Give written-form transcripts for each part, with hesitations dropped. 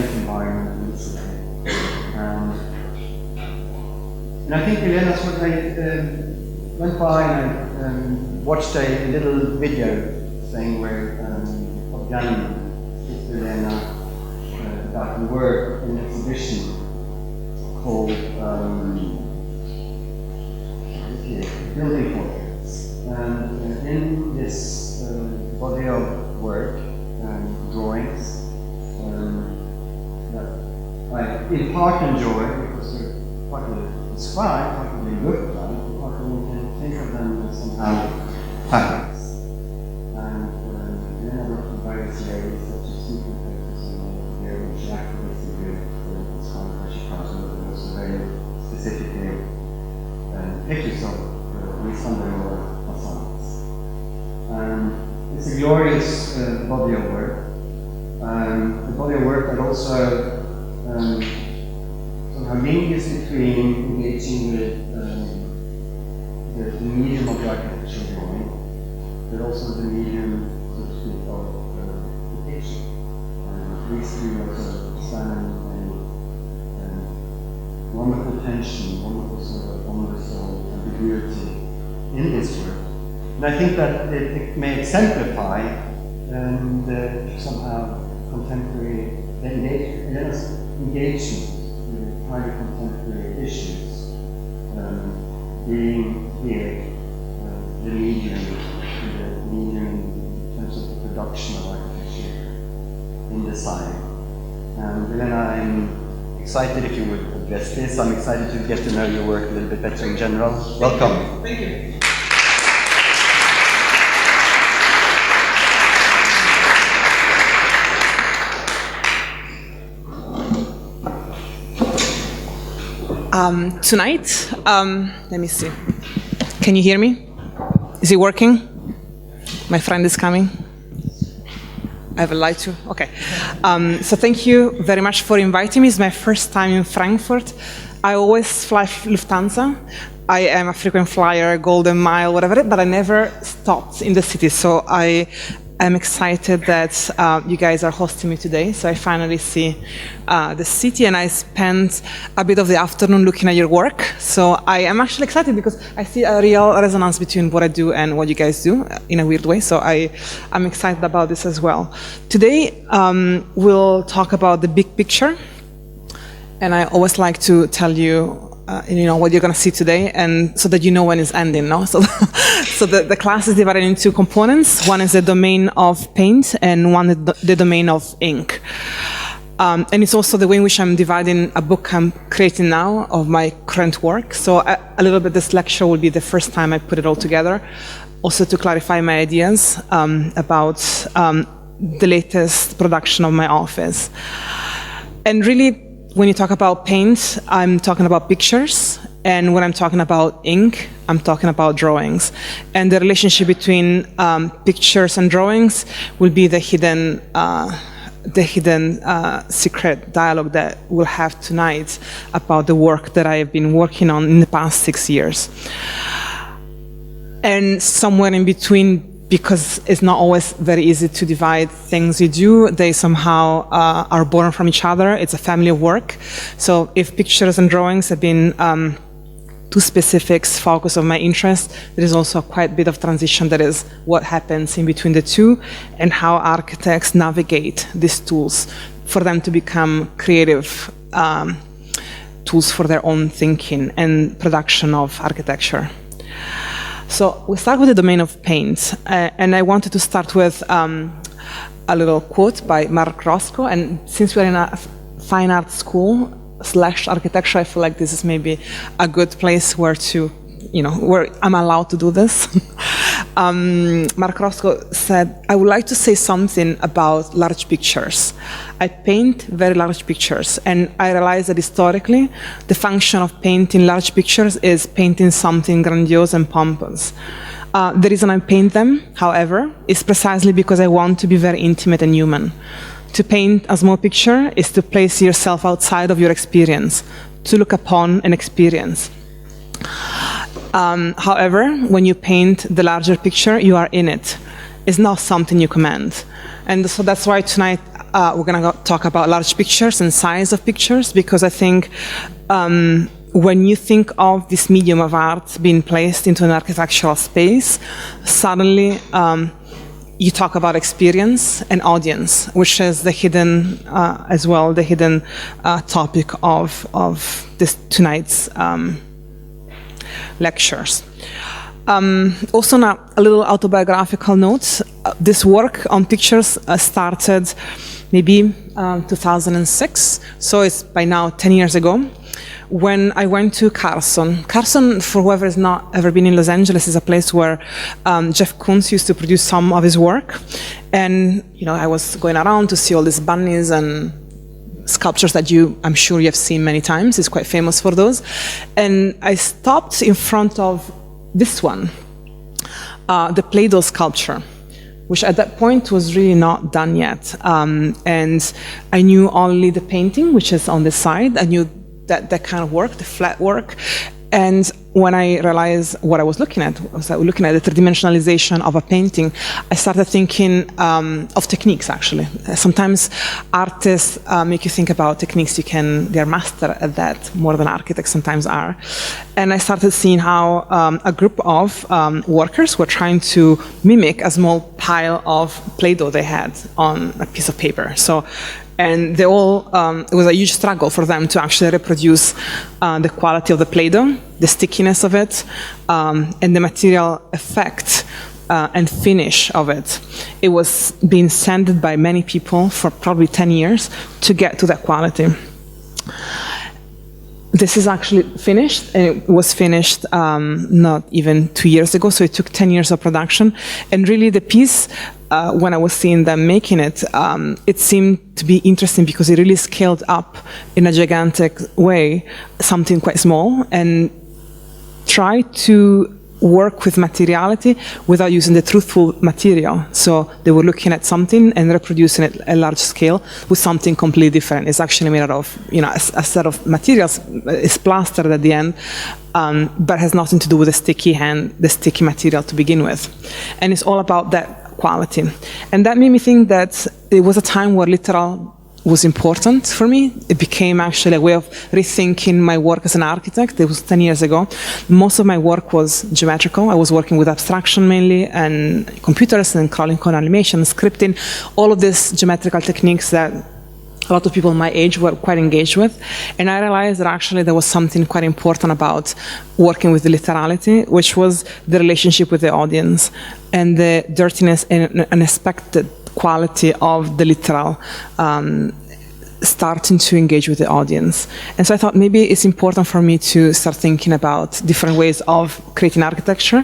academic environment in the city. And I think Elena sort of went by and I watched a little video thing where of Jan with Elena about the work in an exhibition called Building Portraits. And in this body of work and drawings that I in part enjoy because they're partly described, partly look like, partly we can think of them as somehow fabrics. And then I worked in various areas such as super papers and there which activates the good for this kind of pressure problem, but also very specifically pictures of Alexander or facades. It's a glorious body of work. A body of work that also somehow links between engaging with the medium of the architectural drawing, but also the medium, so to speak, of the picture. These two also stand in wonderful tension, wonderful sort of unresolved ambiguity in this work. And I think that it may exemplify somehow contemporary engagement with highly contemporary issues, being here the medium in terms of the production of architecture in design. And Elena, I'm excited if you would address this. I'm excited to get to know your work a little bit better in general. Welcome. Thank you. Tonight, let me see. Can you hear me? Is it working? My friend is coming. I have a light too. Okay. So thank you very much for inviting me. It's my first time in Frankfurt. I always fly Lufthansa. I am a frequent flyer, Golden Mile, whatever, but I never stopped in the city. So I am excited that you guys are hosting me today. So I finally see the city, and I spent a bit of the afternoon looking at your work. So I am actually excited because I see a real resonance between what I do and what you guys do in a weird way. So I'm excited about this as well. Today we'll talk about the big picture, and I always like to tell you what you're going to see today, and so that you know when it's ending, no? So the class is divided into two components. One is the domain of paint, and one is the domain of ink. And it's also the way in which I'm dividing a book I'm creating now of my current work. So a little bit this lecture will be the first time I put it all together, also to clarify my ideas about the latest production of my office. And really, when you talk about paint, I'm talking about pictures, and when I'm talking about ink, I'm talking about drawings. And the relationship between pictures and drawings will be the hidden secret dialogue that we'll have tonight about the work that I've been working on in the past 6 years. And somewhere in between, because it's not always very easy to divide things you do, they somehow are born from each other. It's a family of work. So if pictures and drawings have been two specific focus of my interest, there is also quite a bit of transition that is what happens in between the two, and how architects navigate these tools for them to become creative tools for their own thinking and production of architecture. So we start with the domain of paint, and I wanted to start with a little quote by Mark Roscoe. And since we're in a fine art school / architecture, I feel like this is maybe a good place where I'm allowed to do this. Mark Roscoe said, "I would like to say something about large pictures. I paint very large pictures, and I realize that historically, the function of painting large pictures is painting something grandiose and pompous. The reason I paint them, however, is precisely because I want to be very intimate and human. To paint a small picture is to place yourself outside of your experience, to look upon an experience. However, when you paint the larger picture, you are in it. It's not something you command." And so that's why tonight we're going to talk about large pictures and size of pictures, because I think when you think of this medium of art being placed into an architectural space, suddenly you talk about experience and audience, which is the hidden, as well, the hidden topic of this tonight's lectures. Also, now a little autobiographical note. This work on pictures started maybe 2006, so it's by now 10 years ago, when I went to Carson. Carson, for whoever has not ever been in Los Angeles, is a place where Jeff Koons used to produce some of his work. And, you know, I was going around to see all these bunnies and sculptures that I'm sure you have seen many times. It's quite famous for those. And I stopped in front of this one, the Play-Doh Sculpture, which at that point was really not done yet. And I knew only the painting, which is on the side. I knew that kind of work, the flat work. And when I realized what I was looking at, I was looking at the three-dimensionalization of a painting, I started thinking of techniques, actually. Sometimes artists make you think about techniques they're master at that, more than architects sometimes are. And I started seeing how a group of workers were trying to mimic a small pile of Play-Doh they had on a piece of paper. And it was a huge struggle for them to actually reproduce the quality of the Play-Doh, the stickiness of it, and the material effect and finish of it. It was being sanded by many people for probably 10 years to get to that quality. This is actually finished, and it was finished not even 2 years ago, so it took 10 years of production. And really the piece, when I was seeing them making it, it seemed to be interesting because it really scaled up in a gigantic way, something quite small, and tried to work with materiality without using the truthful material. So they were looking at something and reproducing it at large scale with something completely different. It's actually made out of, you know, a set of materials. It's plastered at the end, but has nothing to do with the sticky material to begin with. And it's all about that quality. And that made me think that it was a time where literal was important for me. It became actually a way of rethinking my work as an architect. It was 10 years ago. Most of my work was geometrical. I was working with abstraction mainly, and computers and crawling cone animation, scripting, all of these geometrical techniques that a lot of people my age were quite engaged with. And I realized that actually there was something quite important about working with the literality, which was the relationship with the audience and the dirtiness and unexpected quality of the literal starting to engage with the audience. And so I thought maybe it's important for me to start thinking about different ways of creating architecture.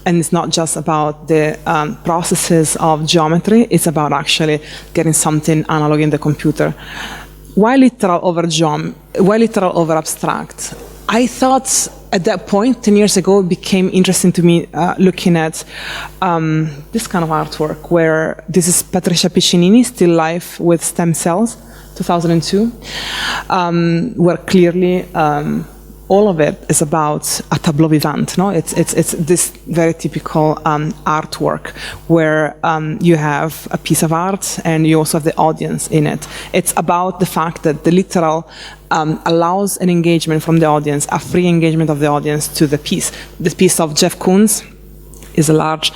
And it's not just about the processes of geometry, it's about actually getting something analog in the computer. Why literal over abstract? I thought at that point, 10 years ago, it became interesting to me looking at this kind of artwork, where this is Patricia Piccinini, Still Life with Stem Cells, 2002, where clearly all of it is about a tableau vivant. No? It's this very typical artwork where you have a piece of art and you also have the audience in it. It's about the fact that the literal allows an engagement from the audience, a free engagement of the audience to the piece. The piece of Jeff Koons is a large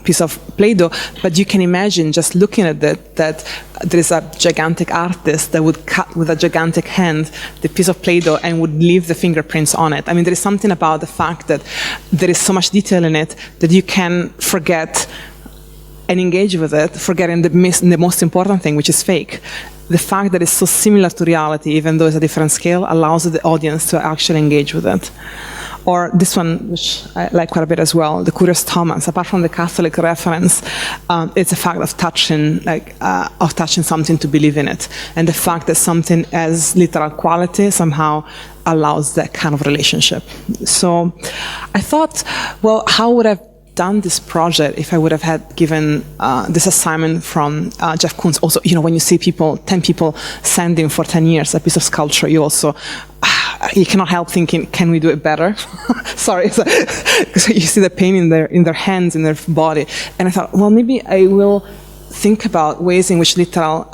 piece of Play-Doh, but you can imagine just looking at that there is a gigantic artist that would cut with a gigantic hand the piece of Play-Doh and would leave the fingerprints on it. I mean, there is something about the fact that there is so much detail in it that you can forget and engage with it, forgetting the most important thing, which is fake. The fact that it's so similar to reality, even though it's a different scale, allows the audience to actually engage with it. Or this one, which I like quite a bit as well, the Curious Thomas. Apart from the Catholic reference, it's a fact of touching something to believe in it, and the fact that something has literal quality somehow allows that kind of relationship. So, I thought, well, how would I have done this project if I would have had given this assignment from Jeff Koons? Also, you know, when you see 10 people sanding for 10 years a piece of sculpture, you cannot help thinking, can we do it better? Sorry, so you see the pain in their hands, in their body. And I thought, well, maybe I will think about ways in which literal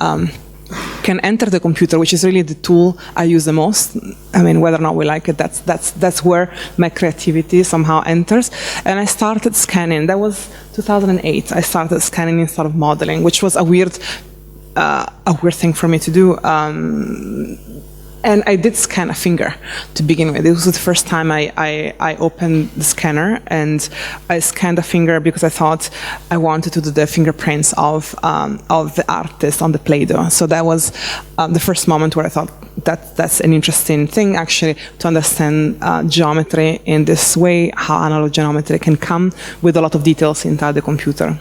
can enter the computer, which is really the tool I use the most. I mean, whether or not we like it, that's where my creativity somehow enters. And I started scanning. That was 2008. I started scanning instead of modeling, which was a weird thing for me to do. And I did scan a finger to begin with. It was the first time I opened the scanner, and I scanned a finger because I thought I wanted to do the fingerprints of the artist on the Play-Doh. So that was the first moment where I thought that's an interesting thing, actually, to understand geometry in this way, how analog geometry can come with a lot of details inside the computer.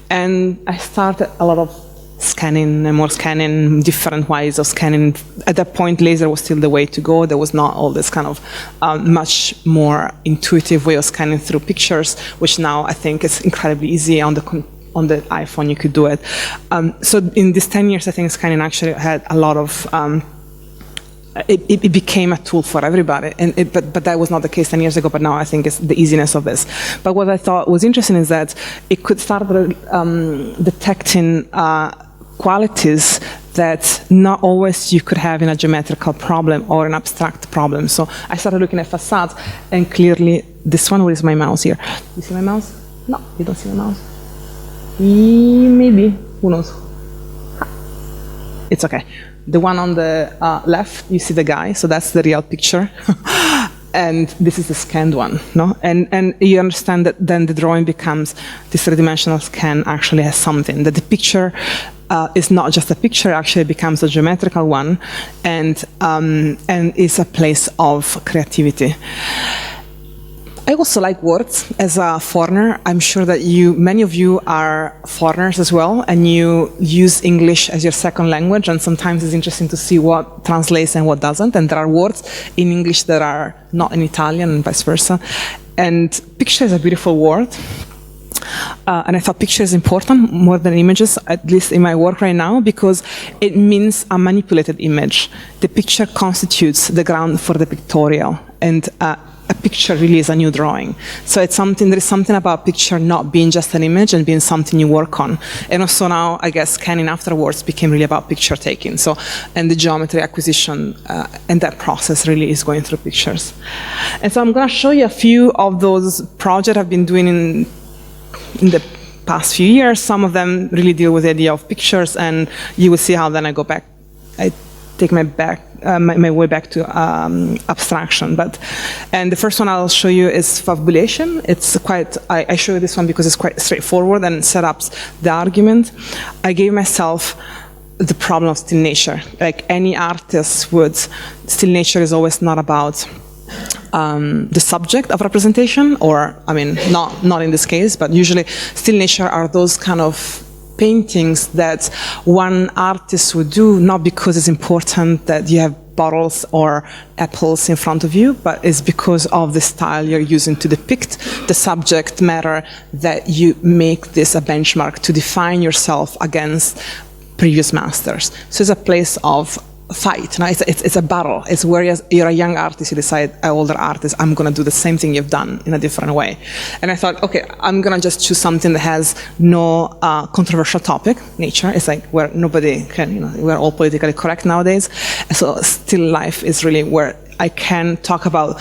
And I started a lot of scanning and more scanning, different ways of scanning. At that point, laser was still the way to go. There was not all this kind of much more intuitive way of scanning through pictures, which now I think is incredibly easy on the iPhone. You could do it. So in these 10 years, I think scanning actually had a lot of it became a tool for everybody, but that was not the case 10 years ago, but now I think it's the easiness of this. But what I thought was interesting is that it could start detecting qualities that not always you could have in a geometrical problem or an abstract problem. So I started looking at facades, and clearly this one, where is my mouse here? You see my mouse? No, you don't see my mouse. Maybe, who knows? It's okay. The one on the left, you see the guy, so that's the real picture. And this is the scanned one, no? And you understand that then the drawing becomes, this three-dimensional scan actually has something, that the picture is not just a picture, actually becomes a geometrical one, and is a place of creativity. I also like words. As a foreigner, I'm sure that many of you are foreigners as well, and you use English as your second language, and sometimes it's interesting to see what translates and what doesn't, and there are words in English that are not in Italian and vice versa. And picture is a beautiful word. And I thought picture is important more than images, at least in my work right now, because it means a manipulated image. The picture constitutes the ground for the pictorial, and a picture really is a new drawing. So it's something, there is something about picture not being just an image and being something you work on. And also now, I guess, scanning afterwards became really about picture taking. So, and the geometry acquisition and that process really is going through pictures. And so I'm going to show you a few of those projects I've been doing in the past few years. Some of them really deal with the idea of pictures, and you will see how then I go back, I take my way back to abstraction. And the first one I'll show you is fabulation. It's quite, I show you this one because it's quite straightforward and set up the argument. I gave myself the problem of still nature. Like any artist would, still nature is always not about the subject of representation, or, I mean, not in this case, but usually still nature are those kind of paintings that one artist would do, not because it's important that you have bottles or apples in front of you, but it's because of the style you're using to depict the subject matter, that you make this a benchmark to define yourself against previous masters. So it's a place of fight. No? It's a battle. It's where you're a young artist, you decide, an older artist, I'm going to do the same thing you've done in a different way. And I thought, okay, I'm going to just choose something that has no controversial topic. Nature is like where nobody can, we're all politically correct nowadays. So still life is really where I can talk about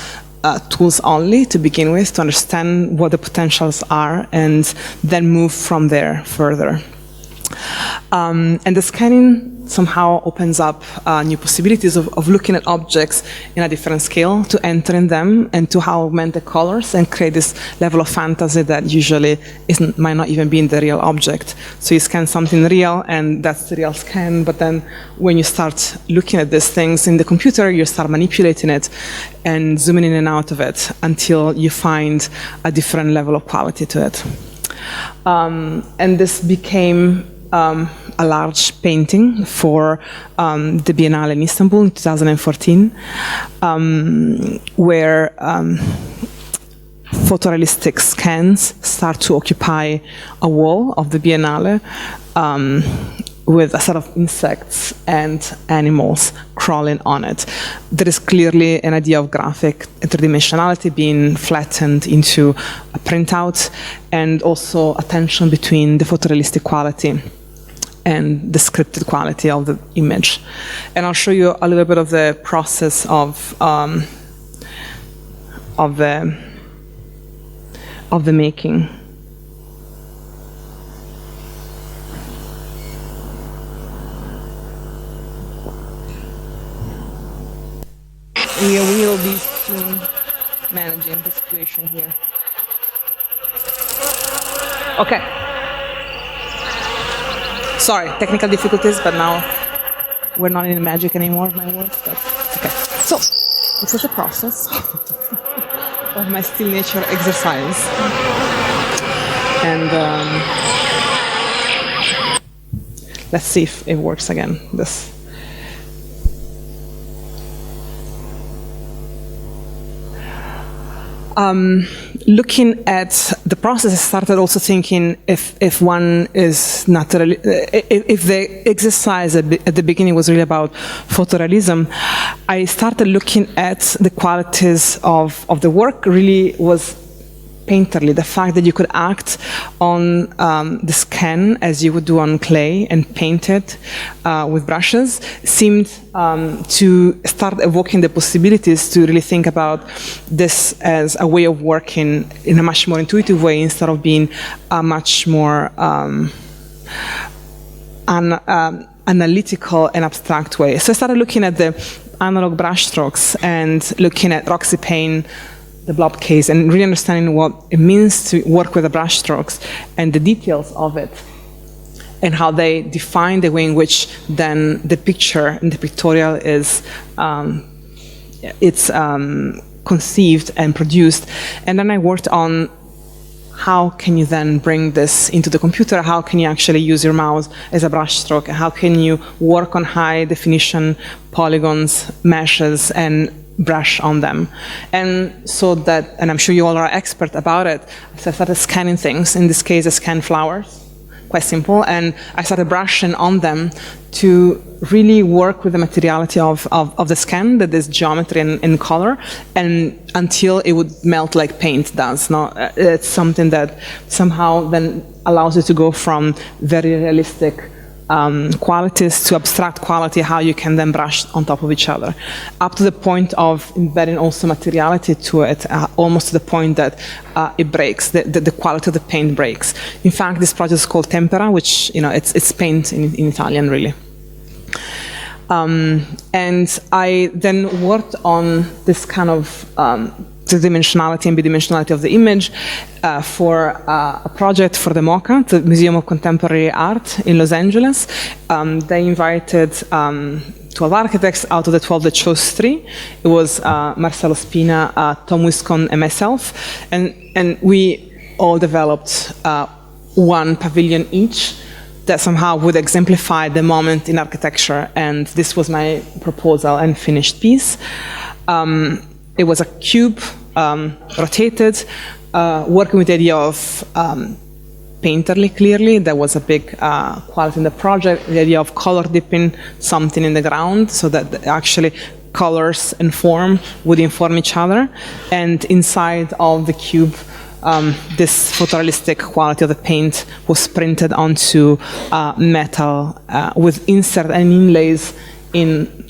tools only to begin with, to understand what the potentials are, and then move from there further. And the scanning somehow opens up new possibilities of looking at objects in a different scale, to enter in them and to augment the colors and create this level of fantasy that usually might not even be in the real object. So you scan something real, and that's the real scan, but then when you start looking at these things in the computer, you start manipulating it and zooming in and out of it until you find a different level of quality to it. And this became a large painting for the Biennale in Istanbul in 2014, where photorealistic scans start to occupy a wall of the Biennale, with a set of insects and animals crawling on it. There is clearly an idea of graphic interdimensionality being flattened into a printout, and also a tension between the photorealistic quality and the scripted quality of the image. And I'll show you a little bit of the process of the making. We will be soon managing the situation here. Okay. Sorry, technical difficulties, but now we're not in the magic anymore of my work. But okay. So this is the process of my still nature exercise, and let's see if it works again. This. Looking at the process, I started also thinking if one is naturally, if the exercise at the beginning was really about photorealism, I started looking at the qualities of the work really was painterly. The fact that you could act on the scan as you would do on clay and paint it with brushes seemed to start evoking the possibilities to really think about this as a way of working in a much more intuitive way instead of being a much more analytical and abstract way. So I started looking at the analog brush strokes and looking at Roxy Payne, the blob case, and really understanding what it means to work with the brush strokes and the details of it and how they define the way in which then the picture and the pictorial is conceived and produced. And then I worked on how can you then bring this into the computer? How can you actually use your mouse as a brush stroke? How can you work on high definition polygons, meshes, and brush on them? And so that, and I'm sure you all are expert about it, so I started scanning things. In this case, I scanned flowers, quite simple, and I started brushing on them to really work with the materiality of the scan, that is geometry and color, and until it would melt like paint does. It's something that somehow then allows you to go from very realistic qualities to abstract quality, how you can then brush on top of each other, up to the point of embedding also materiality to it, almost to the point that it breaks, the quality of the paint breaks. In fact, this project is called tempera, which, it's paint in Italian, really. And I then worked on this kind of three-dimensionality and bidimensionality of the image for a project for the MoCA, the Museum of Contemporary Art in Los Angeles. They invited 12 architects. Out of the 12 that chose 3. It was Marcelo Spina, Tom Wiscon, and myself. And we all developed one pavilion each that somehow would exemplify the moment in architecture. And this was my proposal and finished piece. It was a cube, rotated, working with the idea of painterly, clearly. There was a big quality in the project, the idea of color dipping something in the ground so that actually colors and form would inform each other. And inside of the cube, this photorealistic quality of the paint was printed onto metal with insert and inlays in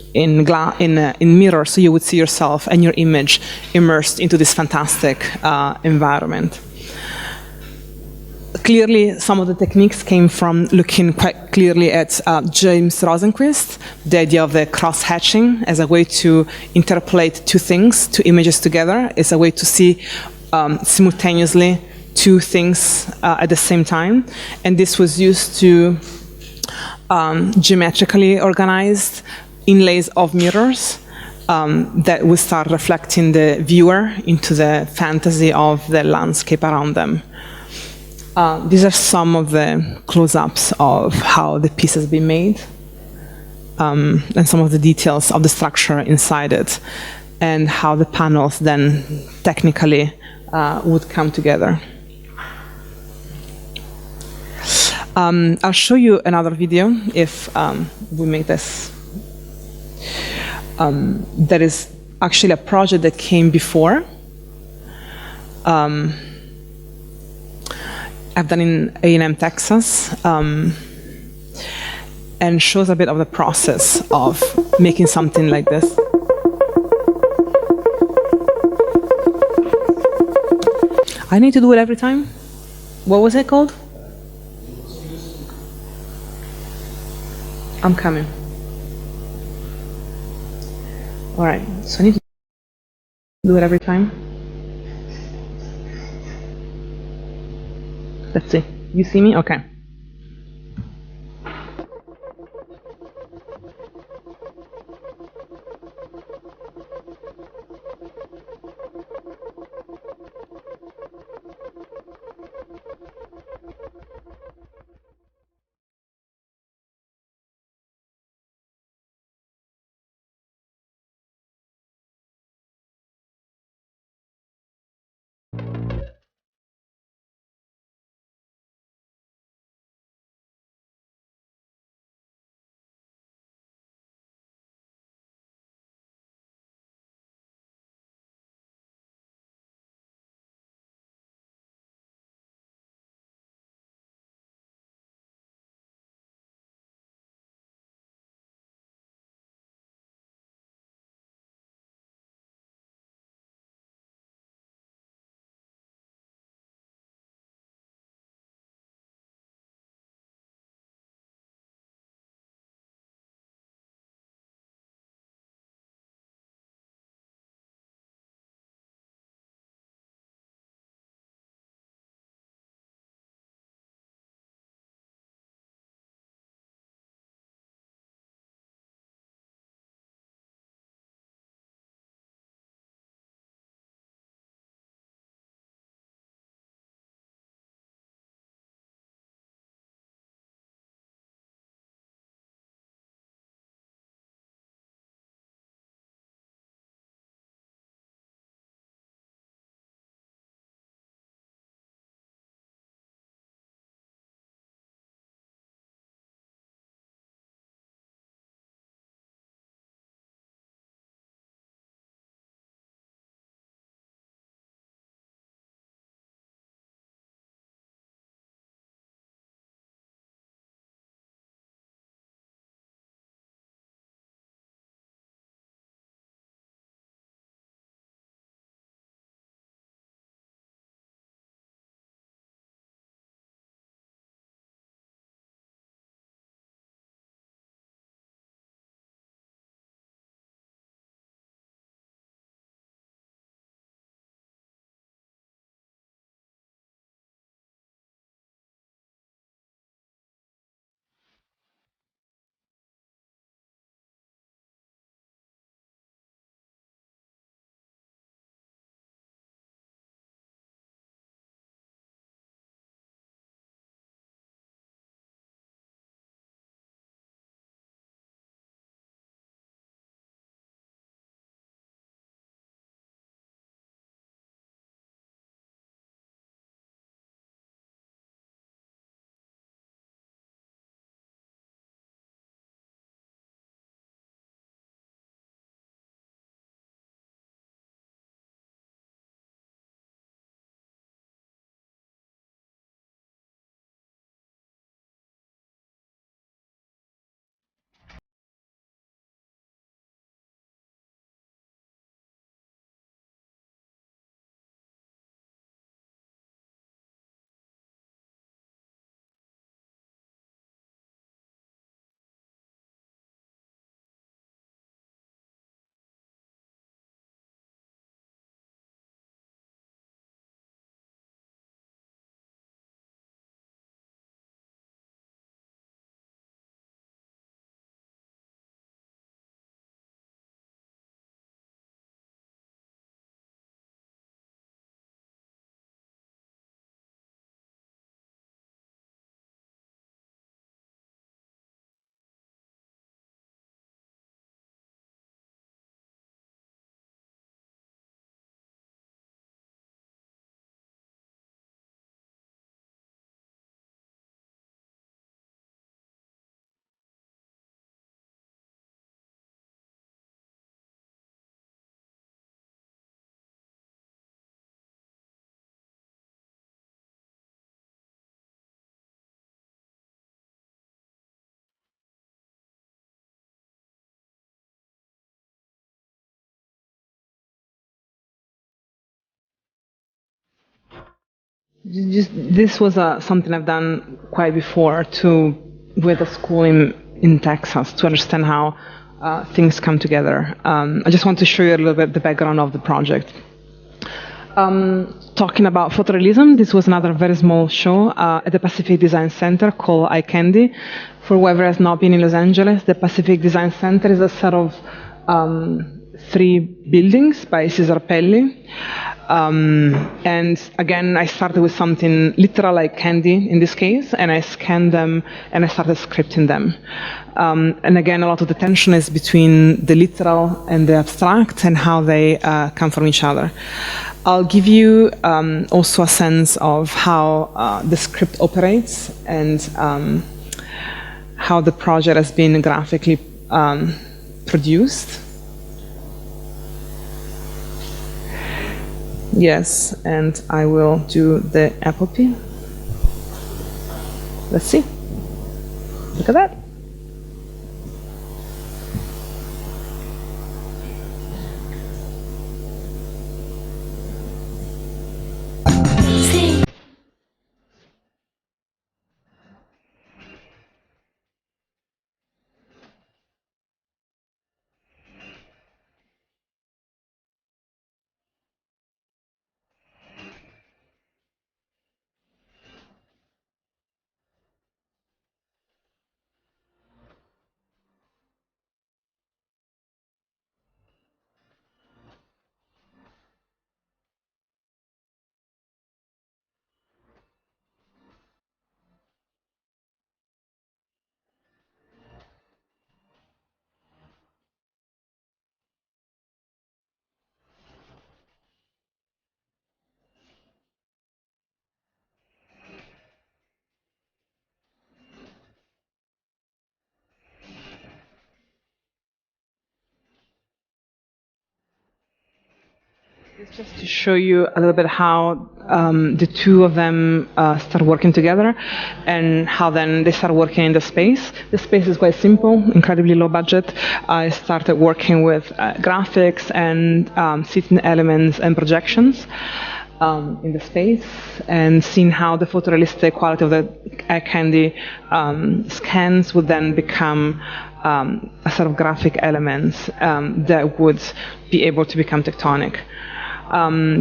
mirror, so you would see yourself and your image immersed into this fantastic environment. Clearly, some of the techniques came from looking quite clearly at James Rosenquist, the idea of the cross-hatching as a way to interpolate two things, two images together, is a way to see simultaneously two things at the same time. And this was used to geometrically organized inlays of mirrors that would start reflecting the viewer into the fantasy of the landscape around them. These are some of the close-ups of how the piece has been made, and some of the details of the structure inside it, and how the panels then technically would come together. I'll show you another video if we make this. That is actually a project that came before. I've done in A&M, Texas. and shows a bit of the process of making something like this. I need to do it every time? What was it called? I'm coming. All right, so I need to do it every time. Let's see. You see me? Okay. This was something I've done quite before with a school in Texas to understand how things come together. I just want to show you a little bit the background of the project. Talking about photorealism, this was another very small show at the Pacific Design Center called Eye Candy. For whoever has not been in Los Angeles, the Pacific Design Center is a set of 3 buildings by Cesar Pelli. And again, I started with something literal like candy in this case, and I scanned them and I started scripting them. And again, a lot of the tension is between the literal and the abstract and how they come from each other. I'll give you also a sense of how the script operates and how the project has been graphically produced. Yes, and I will do the epopee. Let's see. Look at that. It's just to show you a little bit how the two of them start working together and how then they start working in the space. The space is quite simple, incredibly low budget. I started working with graphics and seating elements and projections in the space, and seeing how the photorealistic quality of the eye candy scans would then become a set of graphic elements that would be able to become tectonic.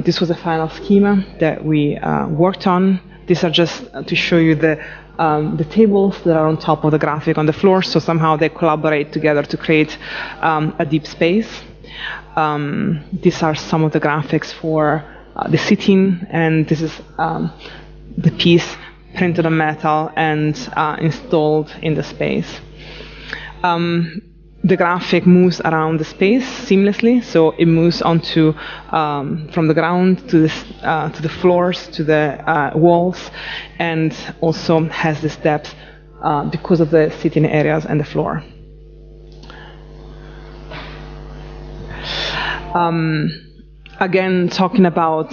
This was a final schema that we worked on. These are just to show you the tables that are on top of the graphic on the floor, so somehow they collaborate together to create a deep space. These are some of the graphics for the seating, and this is the piece printed on metal and installed in the space. The graphic moves around the space seamlessly, so it moves onto from the ground to the floors, to the walls, and also has this depth because of the seating areas and the floor. Again, talking about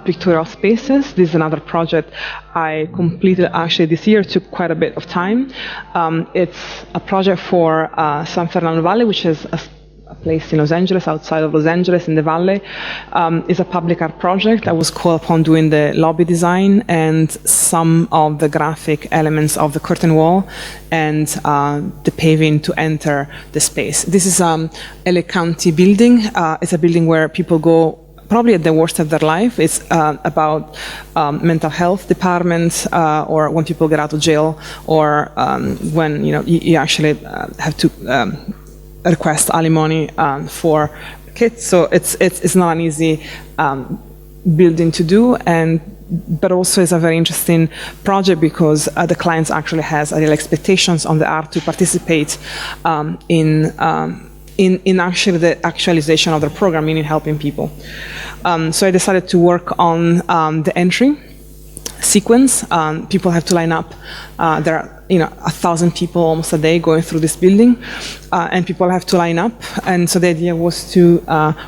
pictorial spaces, this is another project I completed actually this year. It took quite a bit of time. It's a project for San Fernando Valley, which is a place in Los Angeles, outside of Los Angeles, in the valley. It's a public art project. I was called upon doing the lobby design and some of the graphic elements of the curtain wall and the paving to enter the space. This is LA County building. It's a building where people go probably at the worst of their life. It's about mental health departments, or when people get out of jail, or when you actually have to request alimony for kids. So it's not an easy building to do, but also it's a very interesting project because the clients actually has real expectations on the art to participate in actually the actualization of their program, meaning helping people. So I decided to work on the entry sequence. People have to line up. There are 1,000 people almost a day going through this building, and people have to line up. And so the idea was to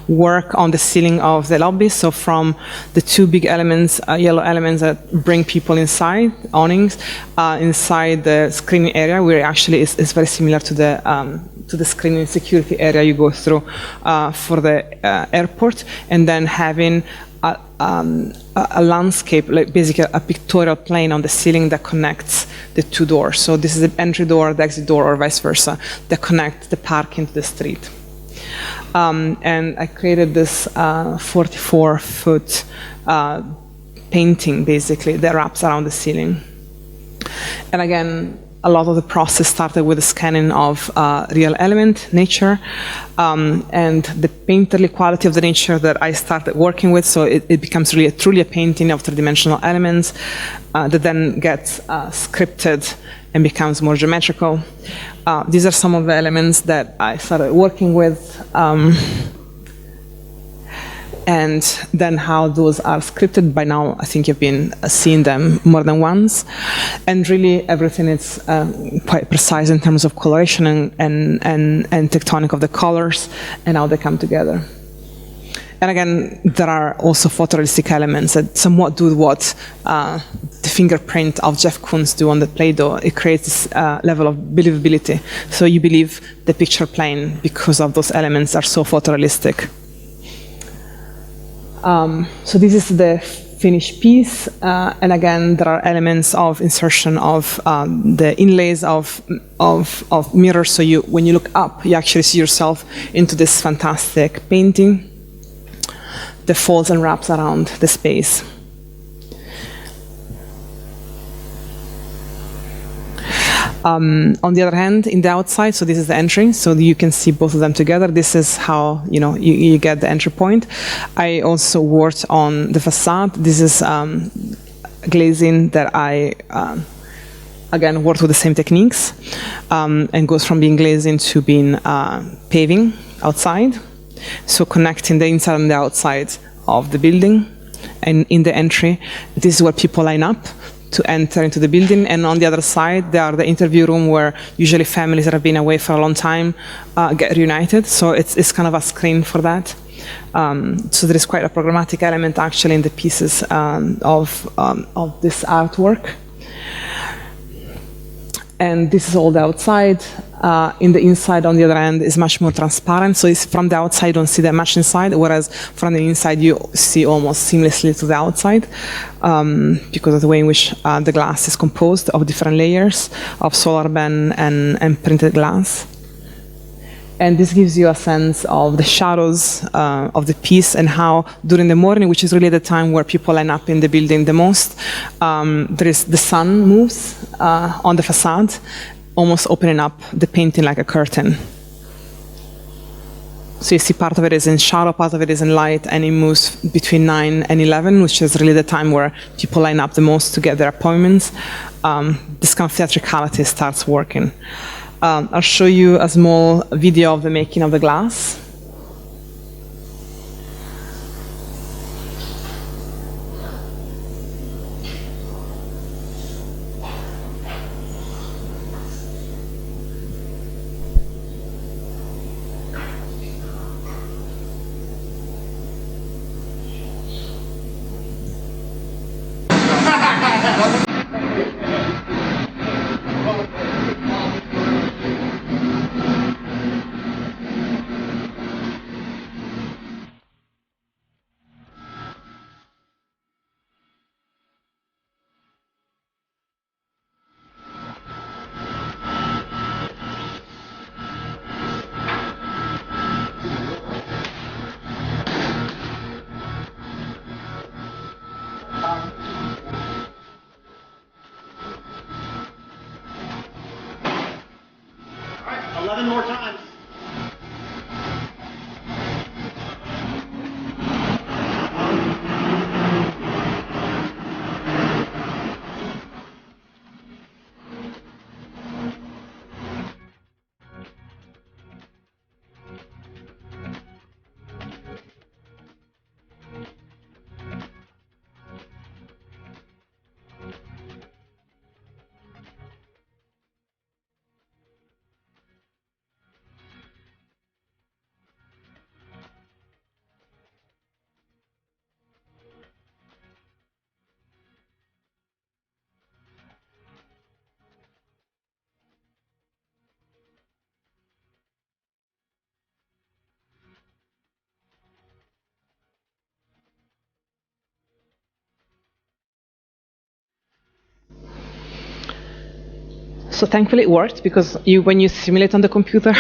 work on the ceiling of the lobby. So from the two big elements, yellow elements that bring people inside, awnings, inside the screening area, where actually is very similar to the screening security area you go through for the airport, and then having a landscape, like basically a pictorial plane on the ceiling that connects the two doors. So this is the entry door, the exit door, or vice versa, that connect the parking to the street. And I created this 44-foot painting, basically, that wraps around the ceiling. And again, a lot of the process started with the scanning of real element, nature, and the painterly quality of the nature that I started working with. So it becomes really truly a painting of three-dimensional elements that then gets scripted and becomes more geometrical. These are some of the elements that I started working with. And then how those are scripted. By now, I think you've been seeing them more than once. And really, everything is quite precise in terms of coloration and tectonic of the colors and how they come together. And again, there are also photorealistic elements that somewhat do what the fingerprint of Jeff Koons do on the Play-Doh. It creates this level of believability. So you believe the picture plane because of those elements are so photorealistic. So this is the finished piece, and again, there are elements of insertion of the inlays of mirrors. So when you look up, you actually see yourself into this fantastic painting that folds and wraps around the space. On the other hand, in the outside, so this is the entry, so you can see both of them together. This is how you get the entry point. I also worked on the facade. This is glazing that I, again, worked with the same techniques and goes from being glazing to being paving outside. So connecting the inside and the outside of the building. And in the entry, this is where people line up to enter into the building, and on the other side, there are the interview room where usually families that have been away for a long time get reunited. So it's kind of a screen for that. So there is quite a programmatic element actually in the pieces of this artwork. And this is all the outside. In the inside, on the other hand, is much more transparent. So it's from the outside, you don't see that much inside, whereas from the inside, you see almost seamlessly to the outside because of the way in which the glass is composed of different layers of solar band and printed glass. And this gives you a sense of the shadows of the piece and how during the morning, which is really the time where people line up in the building the most, the sun moves on the facade, almost opening up the painting like a curtain. So you see part of it is in shadow, part of it is in light, and it moves between 9 and 11, which is really the time where people line up the most to get their appointments. This kind of theatricality starts working. I'll show you a small video of the making of the glass. So thankfully it worked, because when you simulate on the computer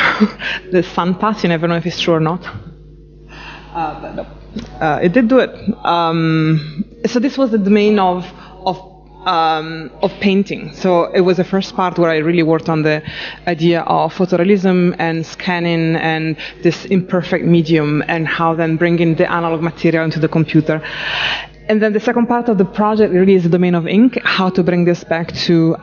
the sun path, you never know if it's true or not. But no, it did do it. So this was the domain of painting. So it was the first part where I really worked on the idea of photorealism and scanning and this imperfect medium, and how then bringing the analog material into the computer. And then the second part of the project really is the domain of ink, how to bring this back to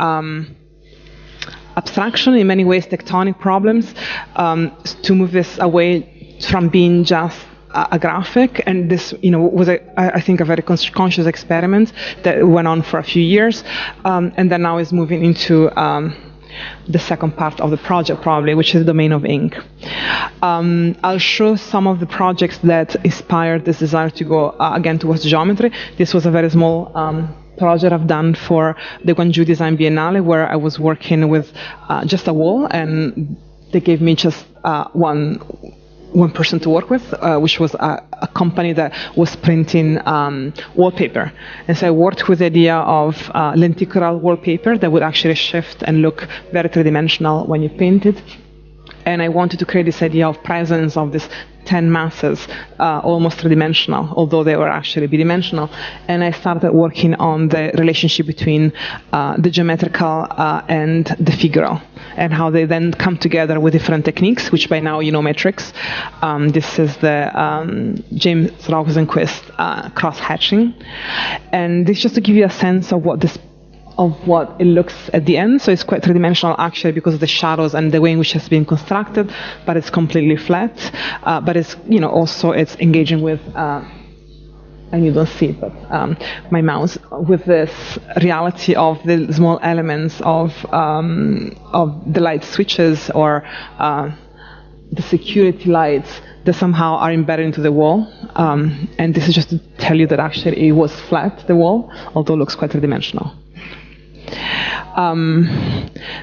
abstraction, in many ways tectonic problems, to move this away from being just a graphic. And this, was I think a very conscious experiment that went on for a few years, and then now is moving into the second part of the project, probably, which is the domain of ink. I'll show some of the projects that inspired this desire to go again towards geometry. This was a very small project I've done for the Guangzhou Design Biennale, where I was working with just a wall, and they gave me just one person to work with, which was a company that was printing wallpaper. And so I worked with the idea of lenticular wallpaper that would actually shift and look very three-dimensional when you paint it. And I wanted to create this idea of presence of these 10 masses, almost three-dimensional, although they were actually bidimensional. And I started working on the relationship between the geometrical and the figural, and how they then come together with different techniques, which by now you know metrics. This is the James Rosenquist cross-hatching. And this just to give you a sense of what it looks at the end. So it's quite three-dimensional actually because of the shadows and the way in which it's been constructed, but it's completely flat. But it's, also it's engaging with, and you don't see it, but my mouse, with this reality of the small elements of the light switches or the security lights that somehow are embedded into the wall. And this is just to tell you that actually it was flat, the wall, although it looks quite three-dimensional.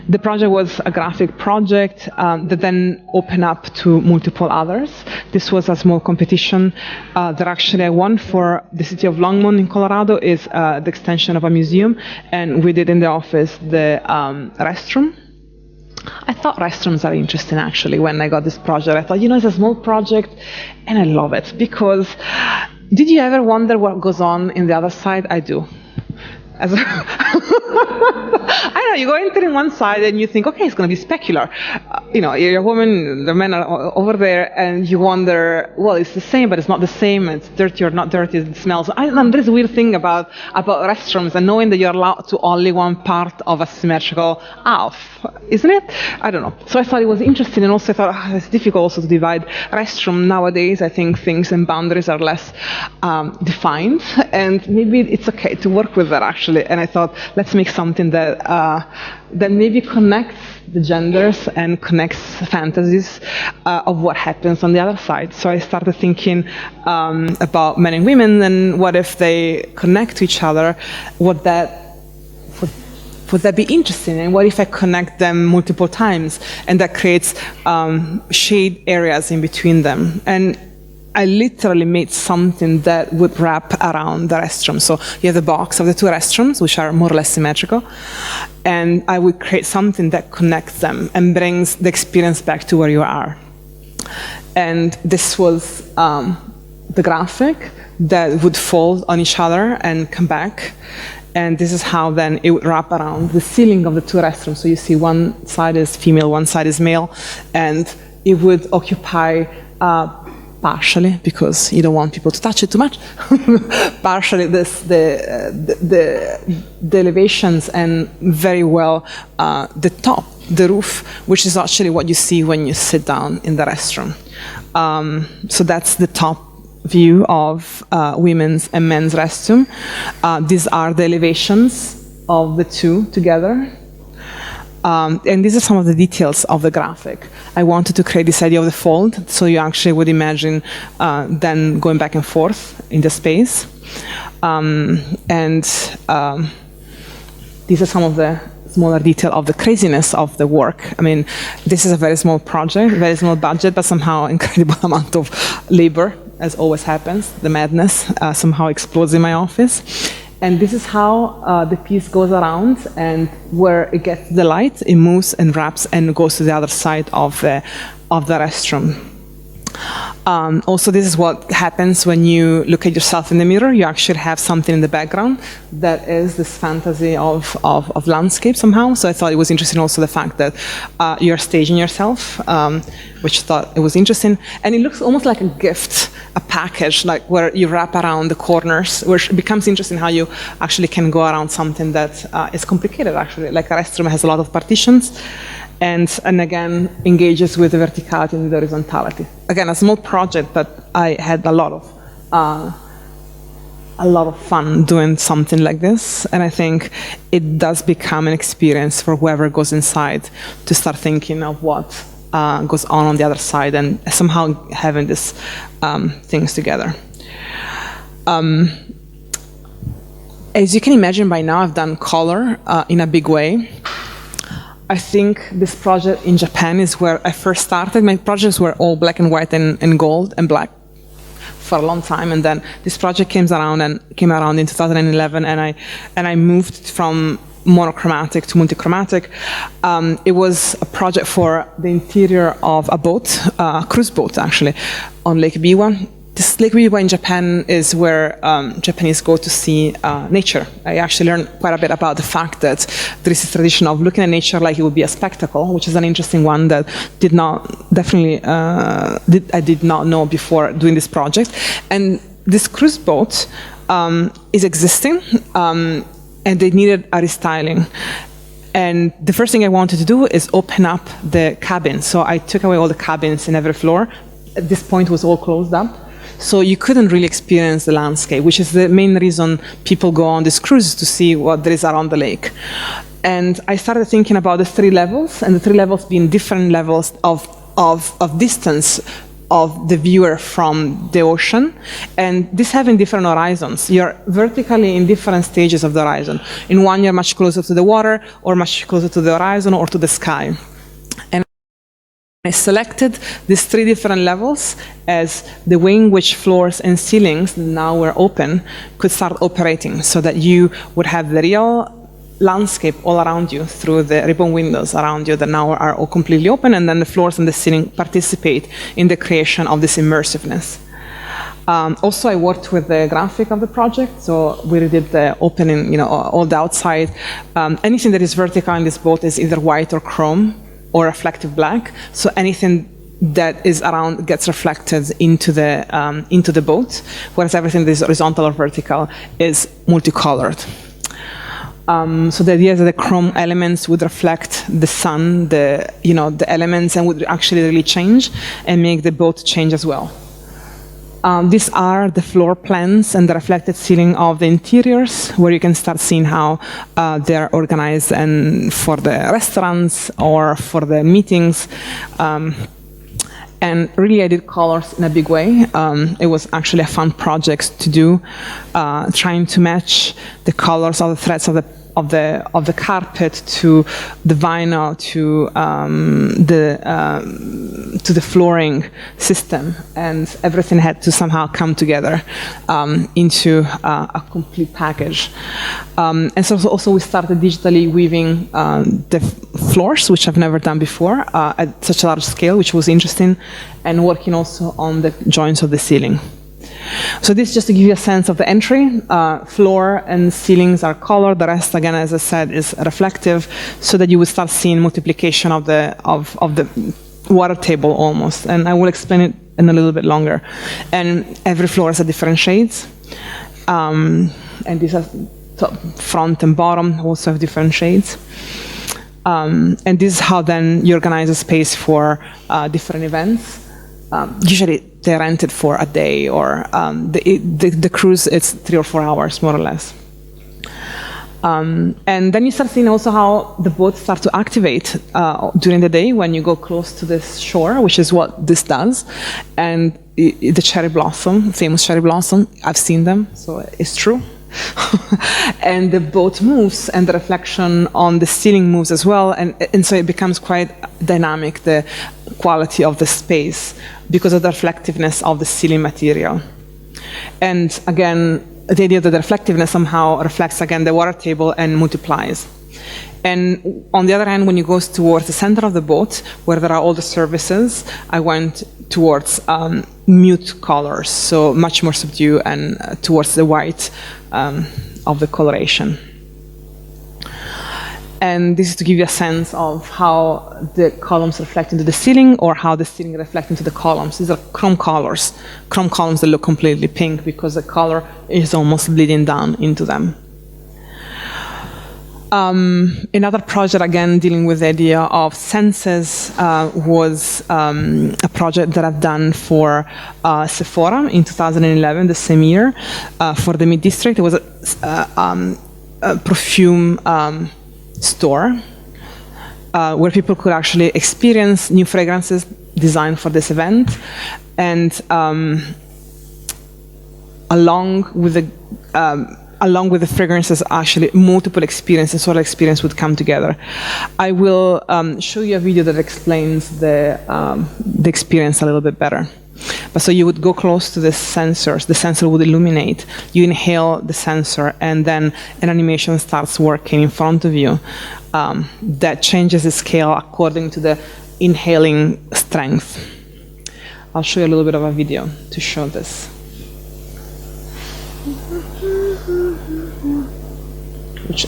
The project was a graphic project that then opened up to multiple others. This was a small competition that actually I won for the city of Longmont in Colorado. Is the extension of a museum, and we did in the office the restroom. I thought restrooms are interesting actually when I got this project. I thought, it's a small project and I love it because did you ever wonder what goes on in the other side? I do. I know, you go into one side and you think, okay, it's going to be specular. You're a woman, the men are over there, and you wonder, well, it's the same, but it's not the same. It's dirty or not dirty, it smells. I don't know, there's a weird thing about restrooms and knowing that you're allowed to only one part of a symmetrical half, isn't it? I don't know. So I thought it was interesting, and also I thought it's difficult also to divide restroom. Nowadays, I think things and boundaries are less defined, and maybe it's okay to work with that actually. And I thought, let's make something that maybe connects the genders and connects fantasies of what happens on the other side. So I started thinking about men and women, and what if they connect to each other? Would that be interesting? And what if I connect them multiple times, and that creates shade areas in between them? And I literally made something that would wrap around the restroom. So you have the box of the two restrooms, which are more or less symmetrical, and I would create something that connects them and brings the experience back to where you are. And this was the graphic that would fold on each other and come back. And this is how then it would wrap around the ceiling of the two restrooms. So you see one side is female, one side is male, and it would occupy partially, because you don't want people to touch it too much, partially the elevations, and very well the top, the roof, which is actually what you see when you sit down in the restroom. So that's the top view of women's and men's restroom. These are the elevations of the two together. And these are some of the details of the graphic. I wanted to create this idea of the fold, so you actually would imagine then going back and forth in the space. These are some of the smaller detail of the craziness of the work. I mean, this is a very small project, very small budget, but somehow incredible amount of labor, as always happens. The madness somehow explodes in my office. And this is how the piece goes around, and where it gets the light, it moves and wraps and goes to the other side of the restroom. Also, this is what happens when you look at yourself in the mirror. You actually have something in the background that is this fantasy of landscape somehow. So I thought it was interesting also the fact that you're staging yourself, which I thought it was interesting. And it looks almost like a gift, a package, like where you wrap around the corners, where it becomes interesting how you actually can go around something that is complicated, actually. Like a restroom has a lot of partitions. And again, engages with the verticality and the horizontality. Again, a small project, but I had a lot of fun doing something like this. And I think it does become an experience for whoever goes inside to start thinking of what goes on the other side, and somehow having these things together. As you can imagine by now, I've done color in a big way. I think this project in Japan is where I first started. My projects were all black and white and gold and black for a long time, and then this project came around in 2011, and I moved from monochromatic to multichromatic. It was a project for the interior of a boat, a cruise boat actually, on Lake Biwa. This Lake Biwa in Japan is where Japanese go to see nature. I actually learned quite a bit about the fact that there is this tradition of looking at nature like it would be a spectacle, which is an interesting one that I did not know before doing this project. And this cruise boat is existing, and they needed a restyling. And the first thing I wanted to do is open up the cabin. So I took away all the cabins in every floor. At this point, it was all closed up. So you couldn't really experience the landscape, which is the main reason people go on these cruises, to see what there is around the lake. And I started thinking about the 3 levels, and the 3 levels being different levels of distance of the viewer from the ocean, and this having different horizons. You're vertically in different stages of the horizon. In one, you're much closer to the water, or much closer to the horizon, or to the sky. And I selected these 3 different levels as the way in which floors and ceilings now were open could start operating, so that you would have the real landscape all around you through the ribbon windows around you that now are all completely open, and then the floors and the ceiling participate in the creation of this immersiveness. Also, I worked with the graphic of the project, so we redid the opening, all the outside. Anything that is vertical in this boat is either white or chrome, or reflective black, so anything that is around gets reflected into the boat, whereas everything that is horizontal or vertical is multicolored. So the idea is that the chrome elements would reflect the sun, the elements, and would actually really change and make the boat change as well. These are the floor plans and the reflected ceiling of the interiors, where you can start seeing how they're organized, and for the restaurants or for the meetings. And really, I did colors in a big way. It was actually a fun project to do, trying to match the colors of the threads of the carpet to the vinyl to the flooring system, and everything had to somehow come together into a complete package. And so also we started digitally weaving the floors, which I've never done before at such a large scale, which was interesting, and working also on the joints of the ceiling. So this just to give you a sense of the entry. Floor and ceilings are colored. The rest, again, as I said, is reflective, so that you would start seeing multiplication of the water table almost. And I will explain it in a little bit longer. And every floor has a different shades. And these are top, front and bottom also have different shades. And this is how then you organize a space for different events. Usually they're rented for a day, or the cruise, it's 3 or 4 hours, more or less. And then you start seeing also how the boats start to activate during the day when you go close to this shore, which is what this does. And the cherry blossom, famous cherry blossom, I've seen them, so it's true. And the boat moves, and the reflection on the ceiling moves as well, and so it becomes quite dynamic, the quality of the space, because of the reflectiveness of the ceiling material. And again, the idea that the reflectiveness somehow reflects again the water table and multiplies. And on the other hand, when you go towards the center of the boat, where there are all the surfaces, I went towards mute colors, so much more subdued, and towards the white of the coloration. And this is to give you a sense of how the columns reflect into the ceiling, or how the ceiling reflects into the columns. These are chrome colors, chrome columns that look completely pink because the color is almost bleeding down into them. Another project, again, dealing with the idea of senses, was a project that I've done for Sephora in 2011, the same year, for the Mid-District. It was a perfume store where people could actually experience new fragrances designed for this event, and along with the fragrances, actually multiple experiences, sort of experience would come together. I will show you a video that explains the experience a little bit better. But so you would go close to the sensors, the sensor would illuminate, you inhale the sensor, and then an animation starts working in front of you that changes the scale according to the inhaling strength. I'll show you a little bit of a video to show this. Which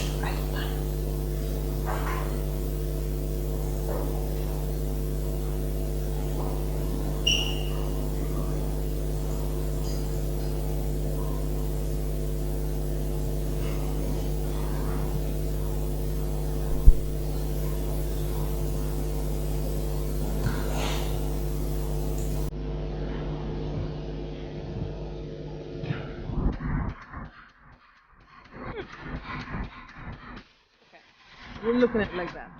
we're looking at it like that.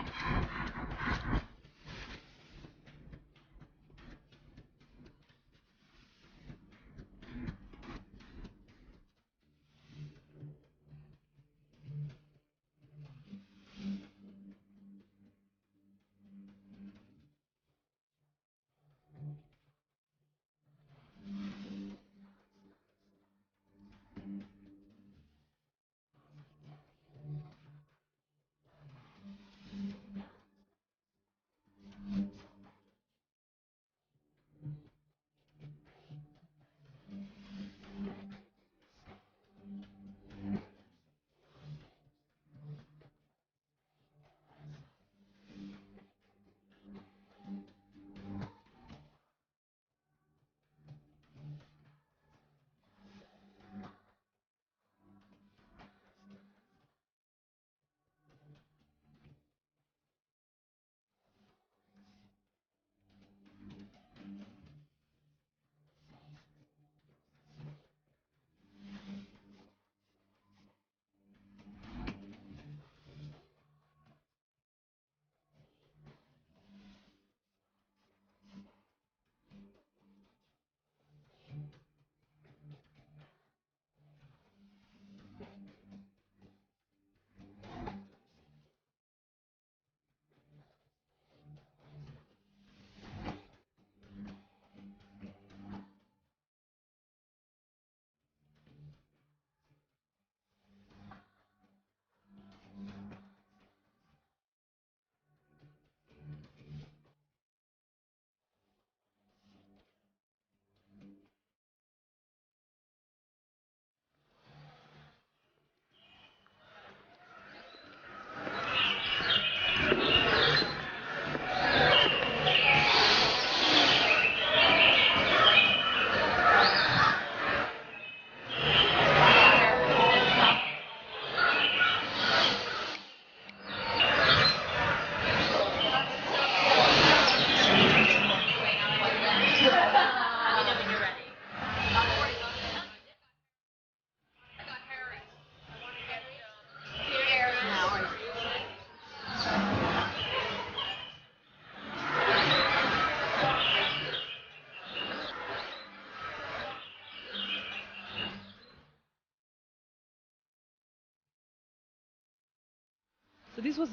So this was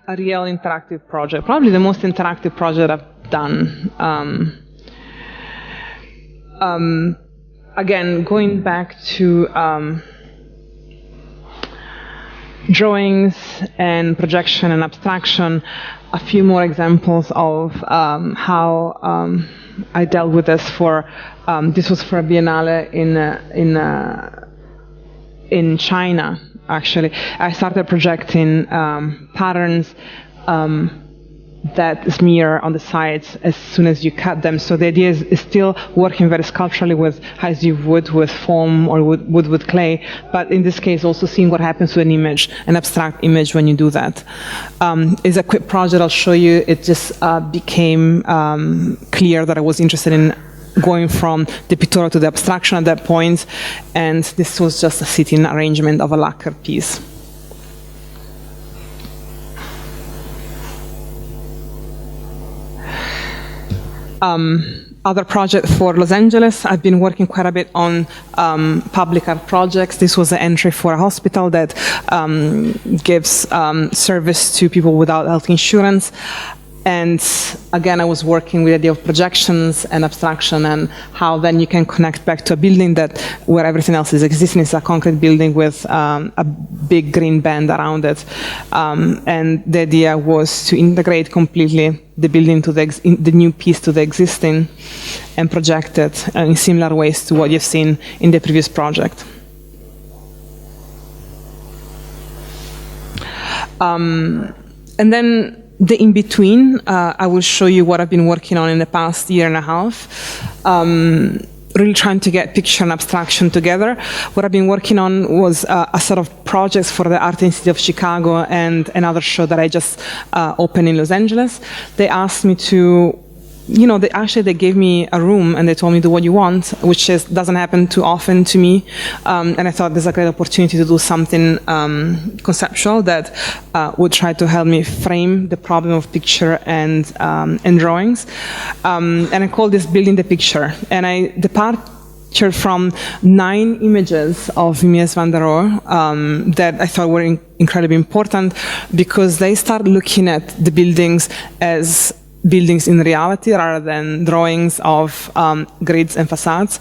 a real interactive project, probably the most interactive project I've done. Again, going back to drawings and projection and abstraction, a few more examples of how I dealt with this for, this was for a Biennale in China, actually. I started projecting patterns that smear on the sides as soon as you cut them. So the idea is still working very sculpturally with, as you would with foam or would with clay, but in this case also seeing what happens to an image, an abstract image when you do that. It's a quick project I'll show you. It just became clear that I was interested in going from the pictorial to the abstraction at that point, and this was just a sitting arrangement of a lacquer piece. Other project for Los Angeles, I've been working quite a bit on public art projects. This was an entry for a hospital that gives service to people without health insurance. And again, I was working with the idea of projections and abstraction and how then you can connect back to a building that where everything else is existing. It's a concrete building with a big green band around it. And the idea was to integrate completely the building to the new piece to the existing and project it in similar ways to what you've seen in the previous project. And then the in-between, I will show you what I've been working on in the past year and a half, really trying to get picture and abstraction together. What I've been working on was a set of projects for the Art Institute of Chicago and another show that I just opened in Los Angeles. They asked me to, they gave me a room and they told me do what you want, which doesn't happen too often to me. And I thought there's a great opportunity to do something conceptual that would try to help me frame the problem of picture and drawings. And I called this Building the Picture. And I departed from 9 images of Mies van der Rohe that I thought were incredibly important because they start looking at the buildings as buildings in reality rather than drawings of grids and facades,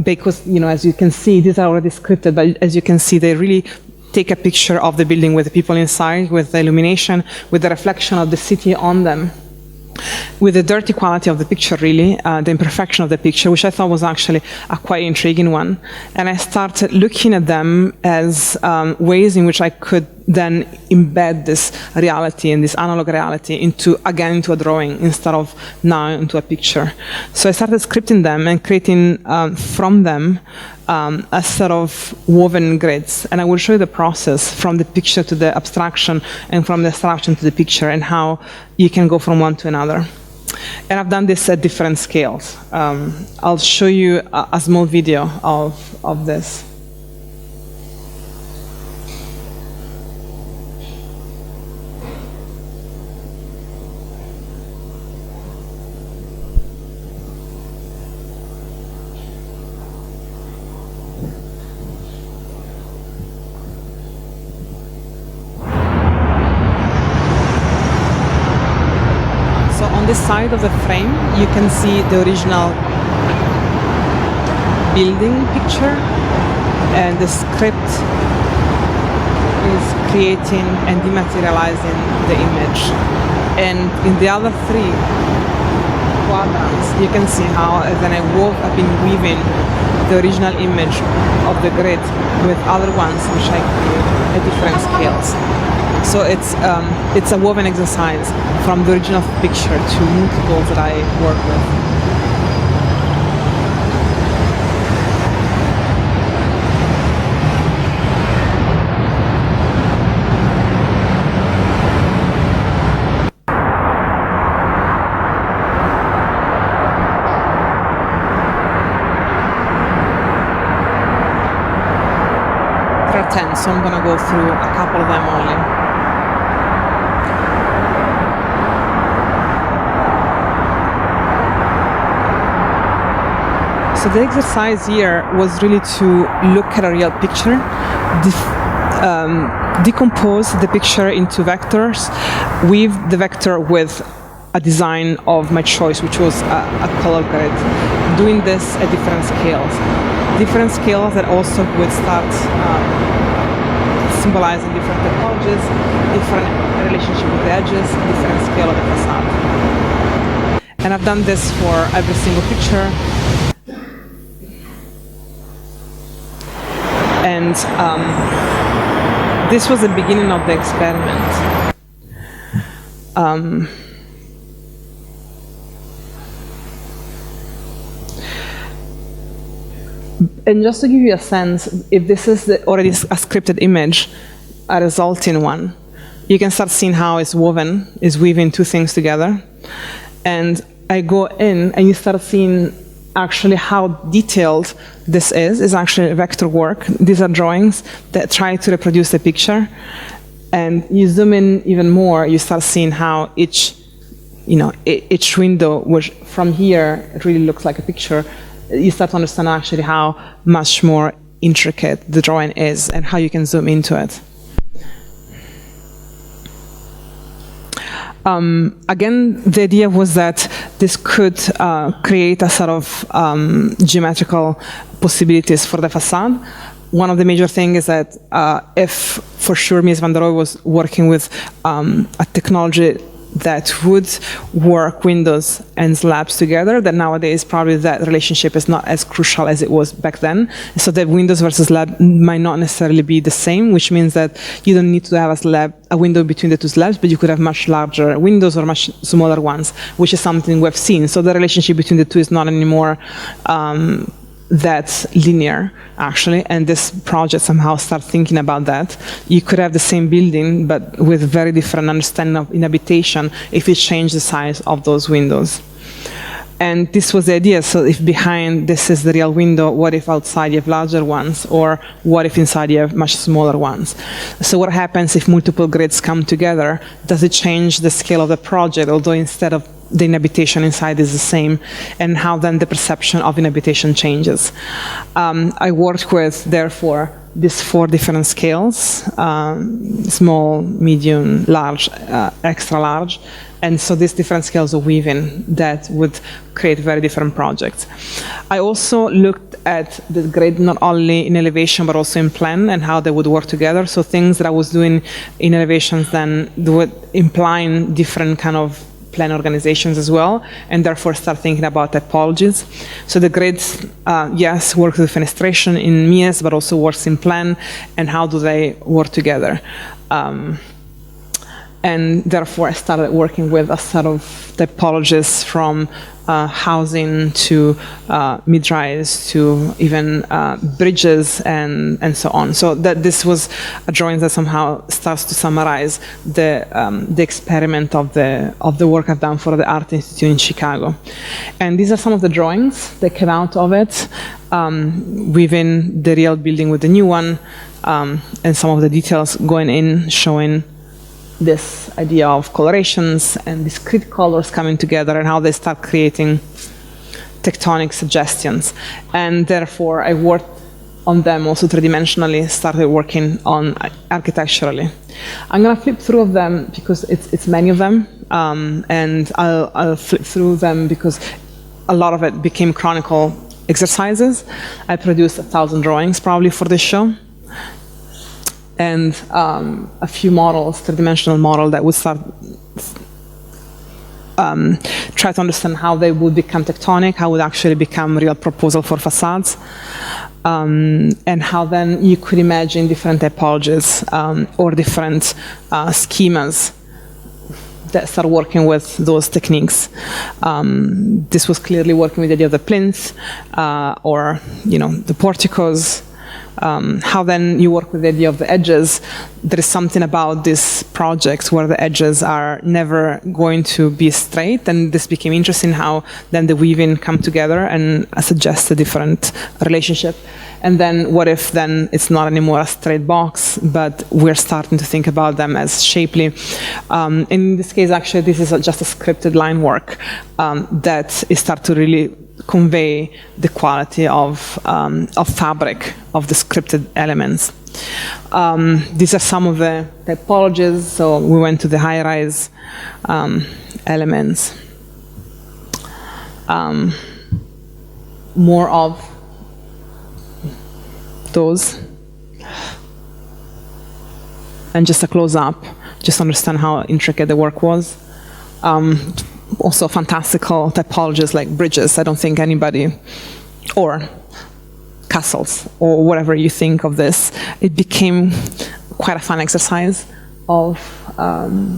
because as you can see, these are already scripted, but as you can see, they really take a picture of the building with the people inside, with the illumination, with the reflection of the city on them, with the dirty quality of the picture, really, the imperfection of the picture, which I thought was actually a quite intriguing one. And I started looking at them as ways in which I could then embed this reality and this analog reality into a drawing instead of now into a picture. So I started scripting them and creating from them a set of woven grids. And I will show you the process from the picture to the abstraction and from the abstraction to the picture and how you can go from one to another. And I've done this at different scales. I'll show you a small video of this. On this side of the frame, you can see the original building picture, and the script is creating and dematerializing the image. And in the other 3 quadrants, you can see how then I've been weaving the original image of the grid with other ones which I create at different scales. So it's a woven exercise from the original picture to multiples that I work with. There are 10, so I'm going to go through a couple of them only. So the exercise here was really to look at a real picture, decompose the picture into vectors, weave the vector with a design of my choice, which was a color grid, doing this at different scales that also would start symbolizing different topologies, different relationship with the edges, different scale of the facade. And I've done this for every single picture. And this was the beginning of the experiment. And just to give you a sense, if this is already a scripted image, a resulting one, you can start seeing how it's woven, is weaving two things together. And I go in and you start seeing actually how detailed this is actually vector work. These are drawings that try to reproduce the picture. And you zoom in even more, you start seeing how each window, which from here, it really looks like a picture. You start to understand actually how much more intricate the drawing is and how you can zoom into it. Again, the idea was that this could create a sort of geometrical possibilities for the facade. One of the major things is that if, for sure, Mies van der Rohe was working with a technology that would work windows and slabs together, that nowadays probably that relationship is not as crucial as it was back then. So that windows versus slab might not necessarily be the same, which means that you don't need to have a window between the two slabs, but you could have much larger windows or much smaller ones, which is something we've seen. So the relationship between the two is not anymore that's linear, actually, and this project somehow start thinking about that. You could have the same building, but with very different understanding of inhabitation if you change the size of those windows. And this was the idea. So if behind this is the real window, what if outside you have larger ones? Or what if inside you have much smaller ones? So what happens if multiple grids come together? Does it change the scale of the project, although instead of the inhabitation inside is the same, and how then the perception of inhabitation changes? I worked with, therefore, these 4 different scales, small, medium, large, extra large. And so these different scales of weaving that would create very different projects. I also looked at the grid not only in elevation but also in plan and how they would work together. So things that I was doing in elevations then would implying different kind of plan organizations as well, and therefore start thinking about typologies. So the grids, yes, work with fenestration in Mies, but also works in plan, and how do they work together? And therefore I started working with a set of typologies from housing to mid-rise to even bridges and so on. So that this was a drawing that somehow starts to summarize the experiment of the work I've done for the Art Institute in Chicago. And these are some of the drawings that came out of it, within the real building with the new one, and some of the details going in showing this idea of colorations and discrete colors coming together and how they start creating tectonic suggestions. And therefore, I worked on them also three-dimensionally, started working on architecturally. I'm going to flip through of them because it's many of them, and I'll flip through them because a lot of it became chronicle exercises. I produced 1,000 drawings probably for this show, and a few models, three-dimensional model that would start try to understand how they would become tectonic, how would actually become real proposal for facades, and how then you could imagine different typologies or different schemas that start working with those techniques. This was clearly working with the idea of the plinth or the porticos. How then you work with the idea of the edges. There is something about this project where the edges are never going to be straight, and this became interesting how then the weaving come together and suggest a different relationship. And then what if then it's not anymore a straight box, but we're starting to think about them as shapely. In this case, actually, this is just a scripted line work that is start to really convey the quality of fabric of the scripted elements. These are some of the typologies. So we went to the high-rise elements. More of those. and just a close-up, just to understand how intricate the work was. Also fantastical typologies like bridges. I don't think anybody, or castles, or whatever you think of this. It became quite a fun exercise of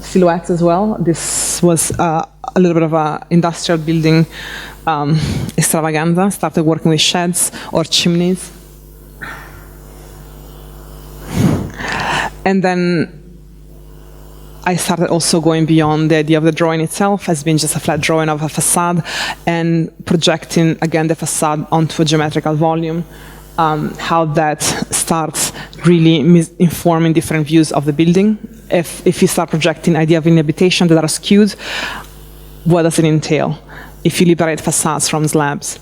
silhouettes as well. This was a little bit of an industrial building extravaganza. Started working with sheds or chimneys. And then I started also going beyond the idea of the drawing itself as being just a flat drawing of a facade and projecting, again, the facade onto a geometrical volume, how that starts really informing different views of the building. If you start projecting idea of inhabitation that are skewed, what does it entail? If you liberate facades from slabs.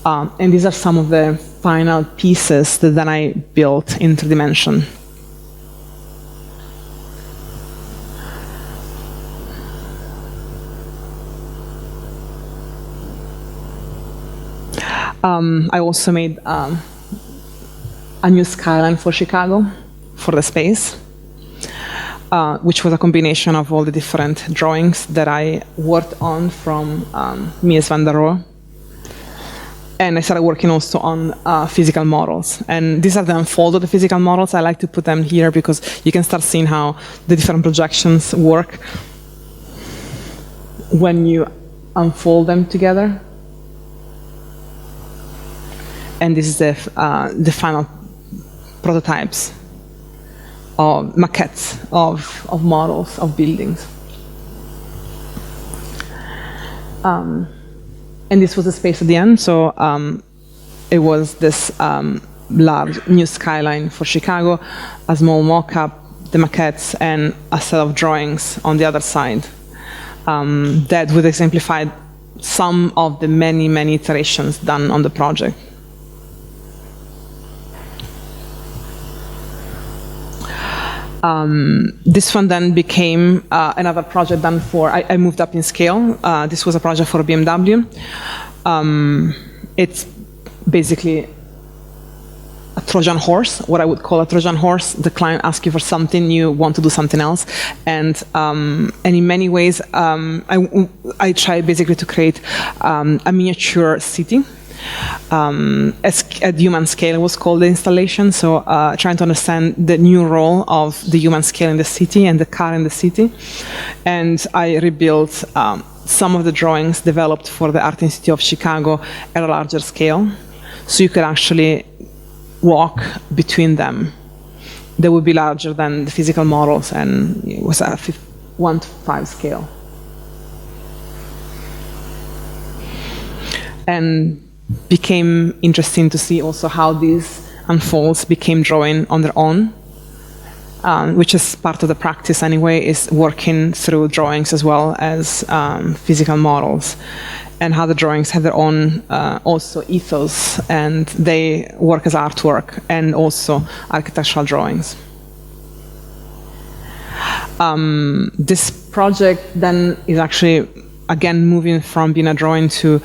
And these are some of the final pieces that then I built in 3D. I also made a new skyline for Chicago, for the space, which was a combination of all the different drawings that I worked on from Mies van der Rohe. And I started working also on physical models. And these are the unfold of the physical models. I like to put them here because you can start seeing how the different projections work when you unfold them together. And this is the final prototypes or maquettes of models of buildings. And this was the space at the end. So it was this large new skyline for Chicago, a small mock-up, the maquettes, and a set of drawings on the other side that would exemplify some of the many, many iterations done on the project. This one then became another project done for, I moved up in scale. This was a project for BMW. It's basically a Trojan horse, what I would call a Trojan horse. The client asks you for something, you want to do something else. And in many ways, I try basically to create a miniature city. At human scale was called the installation, so trying to understand the new role of the human scale in the city and the car in the city. And I rebuilt some of the drawings developed for the Art Institute of Chicago at a larger scale, so you could actually walk between them. They would be larger than the physical models, and it was a 1:5 scale. And became interesting to see also how these unfolds became drawing on their own, which is part of the practice anyway, is working through drawings as well as physical models, and how the drawings have their own also ethos, and they work as artwork and also architectural drawings. This project then is actually again moving from being a drawing to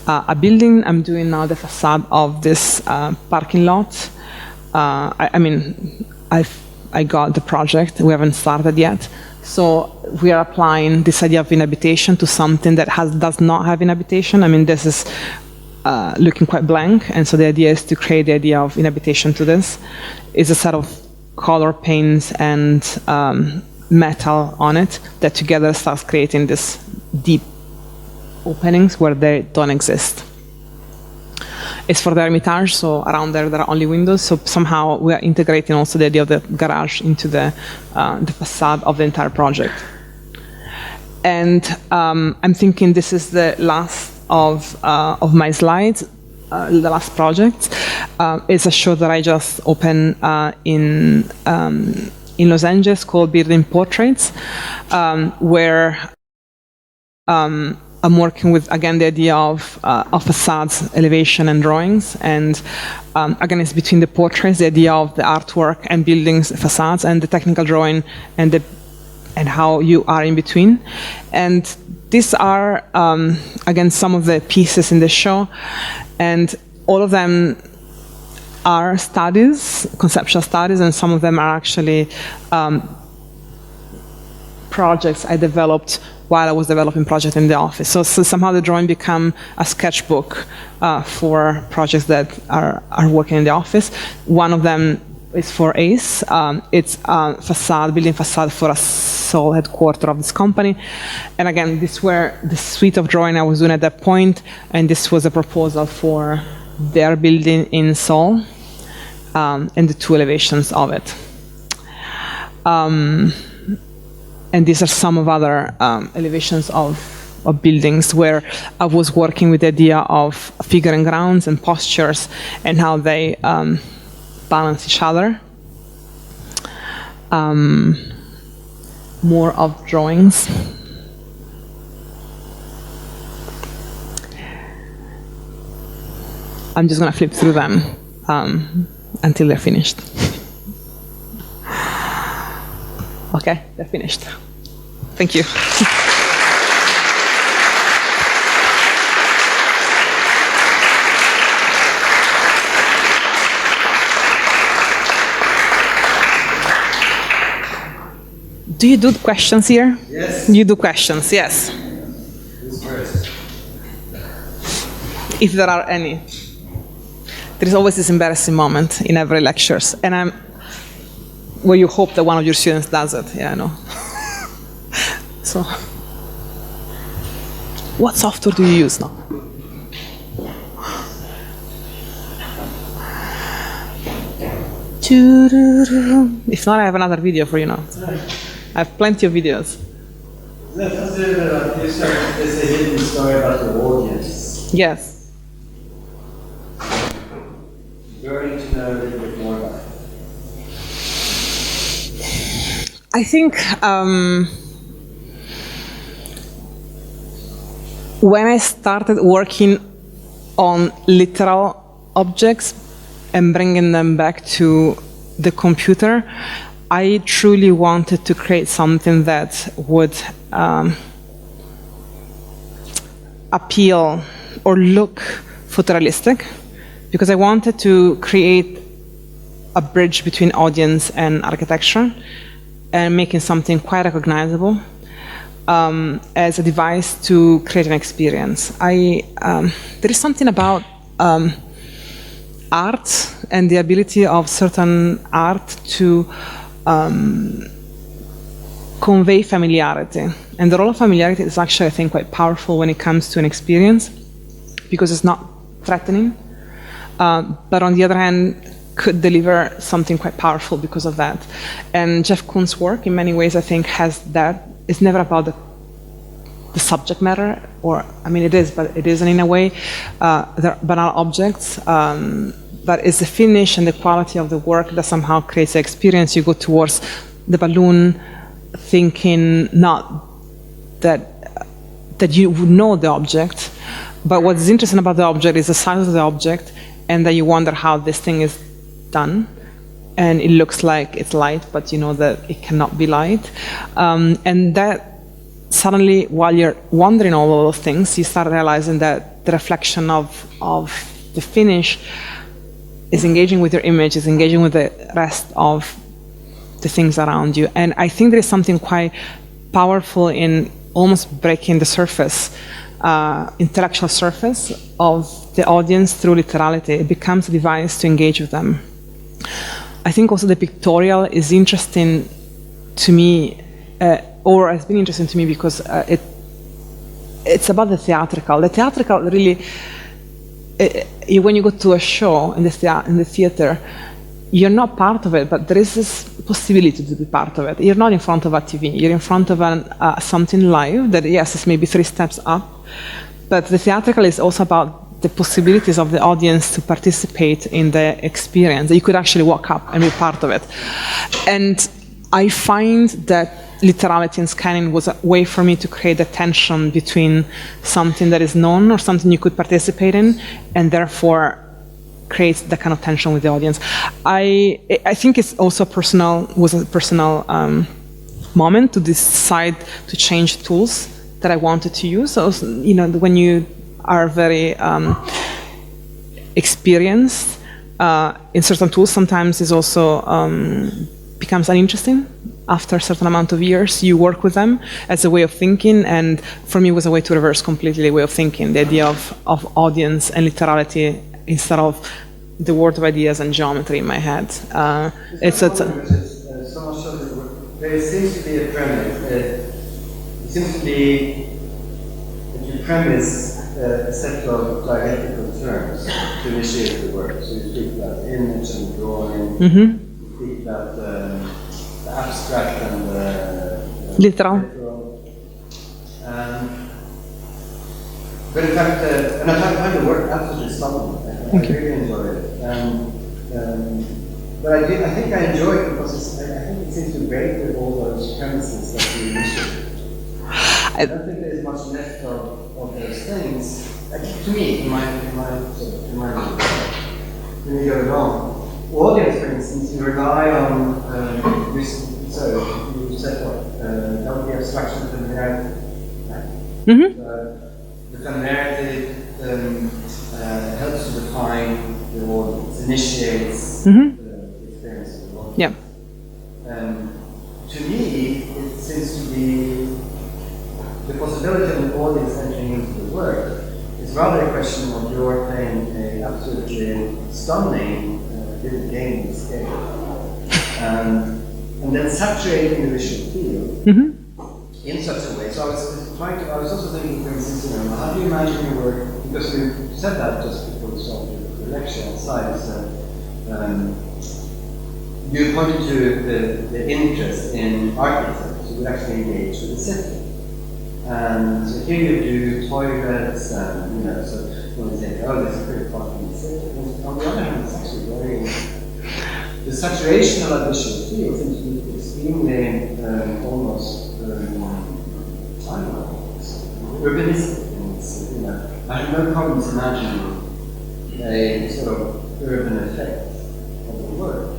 a building. I'm doing now the facade of this parking lot. I got the project. We haven't started yet. So we are applying this idea of inhabitation to something that does not have inhabitation. I mean, this is looking quite blank. And so the idea is to create the idea of inhabitation to this. It's a set of color paints and metal on it that together starts creating this deep openings where they don't exist. It's for the Hermitage, so around there are only windows, so somehow we are integrating also the idea of the garage into the facade of the entire project. And I'm thinking this is the last of my slides, the last project. It's a show that I just opened in Los Angeles called Building Portraits, where I'm working with, again, the idea of facades, elevation, and drawings. And again, it's between the portraits, the idea of the artwork and buildings, facades, and the technical drawing, and how you are in between. And these are, again, some of the pieces in the show. And all of them are studies, conceptual studies, and some of them are actually projects I developed while I was developing projects in the office. So somehow the drawing became a sketchbook for projects that are working in the office. One of them is for ACE. It's a facade, building facade for a sole headquarter of this company. And again, these were the suite of drawing I was doing at that point, and this was a proposal for their building in Seoul, and the two elevations of it. And these are some of other elevations of buildings where I was working with the idea of figuring grounds and postures and how they balance each other. More of drawings. I'm just going to flip through them until they're finished. Okay, they're finished. Thank you. Do you do questions here? Yes. You do questions, yes. Who's first? If there are any. There is always this embarrassing moment in every lectures, and where you hope that one of your students does it. Yeah, I know. So, what software do you use now? If not, I have another video for you now. I have plenty of videos. There's a hidden story about the audience. Yes. Learning to know a little bit more about it. I think when I started working on literal objects and bringing them back to the computer, I truly wanted to create something that would appeal or look photorealistic, because I wanted to create a bridge between audience and architecture and making something quite recognizable as a device to create an experience. There is something about art and the ability of certain art to convey familiarity. And the role of familiarity is actually, I think, quite powerful when it comes to an experience, because it's not threatening, but on the other hand, could deliver something quite powerful because of that. And Jeff Koons' work, in many ways, I think, has that. It's never about the subject matter, or, I mean, it is, but it isn't in a way. They're banal objects, but it's the finish and the quality of the work that somehow creates the experience. You go towards the balloon thinking not that you would know the object, but what's interesting about the object is the size of the object, and that you wonder how this thing is done, and it looks like it's light, but you know that it cannot be light, and that suddenly, while you're wondering all of those things, you start realizing that the reflection of the finish is engaging with your image, is engaging with the rest of the things around you. And I think there is something quite powerful in almost breaking the surface, intellectual surface of the audience through literality. It becomes a device to engage with them. I think also the pictorial is interesting to me, or has been interesting to me because it's about the theatrical. The theatrical really, when you go to a show in the theater, you're not part of it, but there is this possibility to be part of it. You're not in front of a TV. You're in front of something live that, yes, is maybe 3 steps up, but the theatrical is also about the possibilities of the audience to participate in the experience. You could actually walk up and be part of it. And I find that literality and scanning was a way for me to create a tension between something that is known or something you could participate in, and therefore creates that kind of tension with the audience. I think it's also was a personal moment to decide to change tools that I wanted to use. So, you know, when you are very experienced, in certain tools sometimes is also becomes uninteresting. After a certain amount of years, you work with them as a way of thinking, and for me it was a way to reverse completely the way of thinking, the idea of audience and literality instead of the world of ideas and geometry in my head. It's a so much of the, there seems to be a premise. It seems to be that you premise a set of dialectical terms to initiate the work. So you speak about image and drawing, you speak about the abstract and the literal. But in fact, and I find the work absolutely stunning. I really enjoy it. But I think I enjoy it because I think it seems to break with all those premises that you initiate. I don't think there's much left of those things. To me, in my when you go along, audience, for instance, you rely on so you set up double abstraction of the narrative. Right? The narrative helps to define the audience, initiates the experience of the audience. Yeah. To me, it seems to be the possibility of an audience entering into the work is rather a question of you're playing an absolutely stunning little game in scale, and then saturating the visual field in such a way. So I was also thinking, for instance, how do you imagine your work? Because we said that just before we started the lecture outside. So you pointed to the interest in architects who would actually engage with the city. And so here you do toilets, and so when you say, oh, there's a pretty fucking city. On the other hand, it's actually very the saturation of that visual field seems to be extremely almost I don't know, urbanistic. I have no problems imagining a sort of urban effect of the work,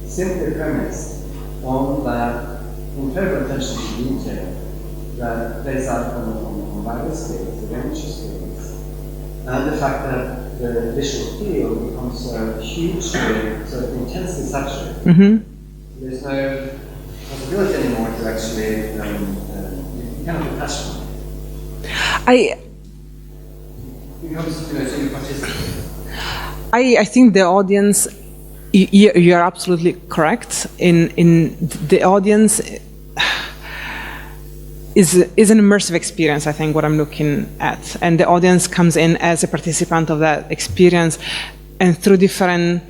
simply premised on that incredible attention to detail that plays out on various scales, the range of scales, and the fact that the visual field becomes so hugely, so intensely saturated. There's no possibility anymore to actually, you cannot detach from it. I think the audience, you are absolutely correct. In the audience is an immersive experience, I think, what I'm looking at. And the audience comes in as a participant of that experience, and through different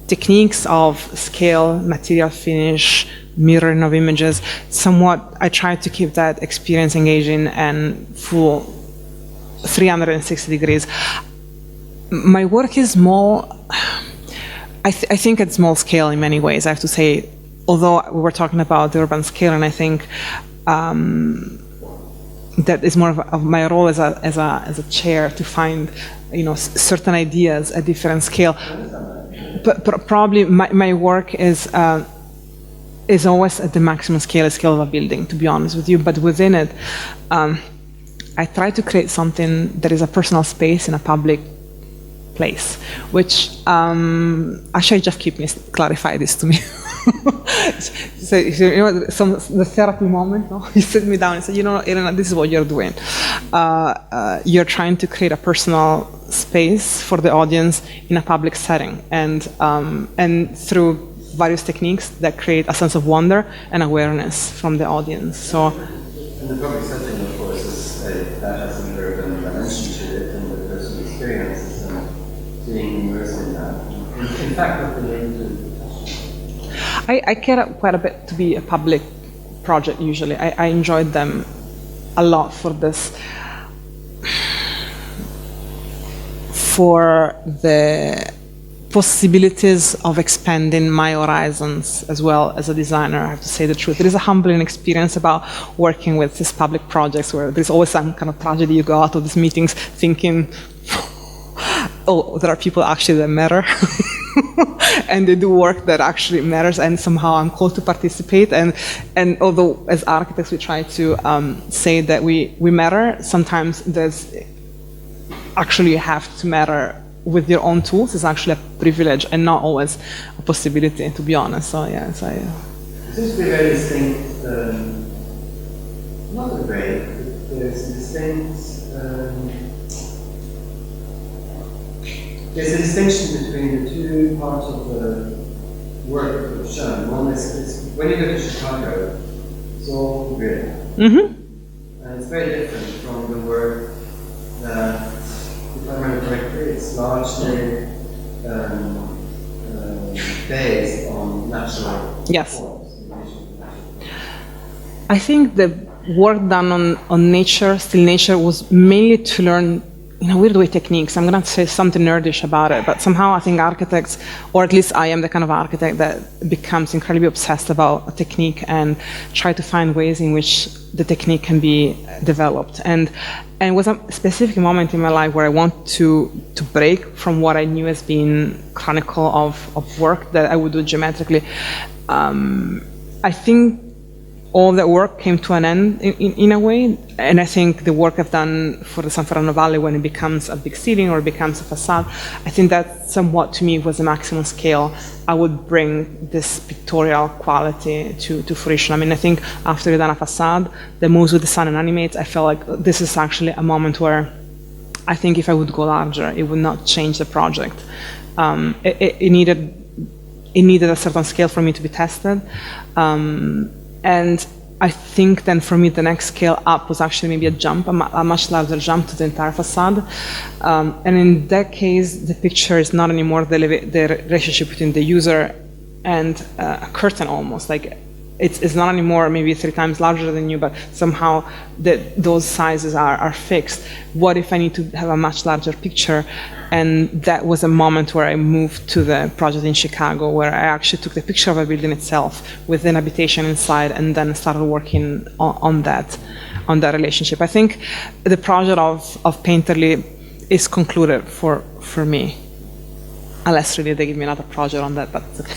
techniques of scale, material finish, mirroring of images, somewhat I try to keep that experience engaging and full 360 degrees. My work is more, I think at small scale in many ways, I have to say, although we were talking about the urban scale, and I think that is more of my role as a chair to find, certain ideas at different scale. But probably my work is always at the maximum scale of a building, to be honest with you. But within it, I try to create something that is a personal space in a public place, which actually Jeff Kipnis clarified this to me. So the therapy moment, no? He sit me down and said, Elena, this is what you're doing. You're trying to create a personal space for the audience in a public setting, and through various techniques that create a sense of wonder and awareness from the audience. So, and the public setting, of course, that has an urban dimension to it, and the personal experiences and being immersed in that. In fact, not related to I care quite a bit to be a public project usually. I enjoyed them a lot for this, for the possibilities of expanding my horizons as well as a designer, I have to say the truth. It is a humbling experience about working with these public projects where there's always some kind of tragedy. You go out of these meetings thinking, oh, there are people actually that matter. And they do work that actually matters, and somehow I'm called to participate. And although as architects we try to say that we matter, sometimes there's actually you have to matter with your own tools is actually a privilege and not always a possibility, to be honest. So yes, It seems to be very distinct, not a break, but there's a distinct, there's a distinction between the two parts of the work that was shown. One is when you go to Chicago, it's all grid. And it's very different from the work that, if I remember correctly, it's largely based on natural Yes. forms. I think the work done on nature, still nature, was mainly to learn, in a weird way, techniques. I'm going to say something nerdish about it, but somehow I think architects, or at least I am the kind of architect that becomes incredibly obsessed about a technique and try to find ways in which the technique can be developed. And it was a specific moment in my life where I want to break from what I knew as being chronicle of work that I would do geometrically. I think all that work came to an end in a way, and I think the work I've done for the San Fernando Valley, when it becomes a big ceiling or it becomes a facade, I think that somewhat to me was the maximum scale I would bring this pictorial quality to fruition. I mean, I think after you've done a facade that moves with the sun and animates, I felt like this is actually a moment where I think if I would go larger, it would not change the project. It needed a certain scale for me to be tested. And I think then for me the next scale up was actually maybe a jump, a much larger jump to the entire facade. And in that case, the picture is not anymore the relationship between the user and a curtain almost. Like it's not anymore maybe 3 times larger than you, but somehow those sizes are fixed. What if I need to have a much larger picture? And that was a moment where I moved to the project in Chicago, where I actually took the picture of a building itself with an habitation inside, and then started working on that relationship. I think the project of Painterly is concluded for me, unless really they give me another project on that, but it's okay.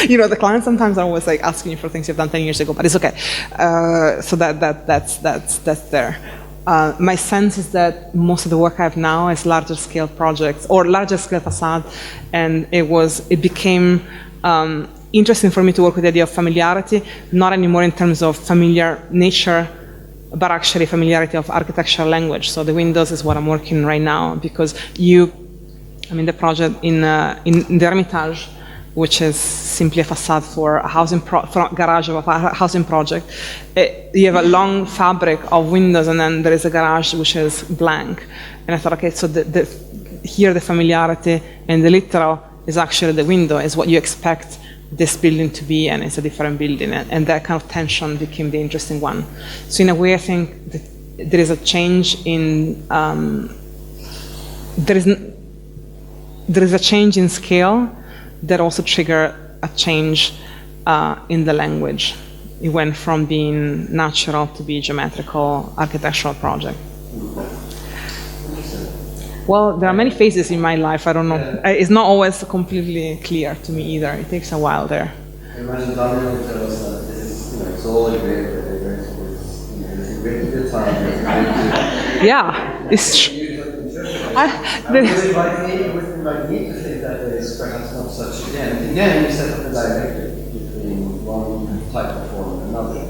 You know, the clients sometimes are always like asking you for things you've done 10 years ago, but it's okay. So that's there. My sense is that most of the work I have now is larger scale projects or larger scale facade, and it became interesting for me to work with the idea of familiarity, not anymore in terms of familiar nature, but actually familiarity of architectural language. So the windows is what I'm working right now, because the project in the Hermitage, which is simply a facade for a housing garage of a housing project. You have a long fabric of windows, and then there is a garage which is blank. And I thought, okay, so here the familiarity and the literal is actually the window, is what you expect this building to be, and it's a different building. And that kind of tension became the interesting one. So in a way, I think that there is a change in, there is a change in scale that also triggered a change in the language. It went from being natural to be geometrical architectural project. Well, there are many phases in my life. I don't know. It's not always completely clear to me either. It takes a while there. Imagine Daniel tells us that this is, it's all a great good time. Yeah, it's true. It would like me to think that there is perhaps not such again. Again, you set up a dialectic between one type of form and another.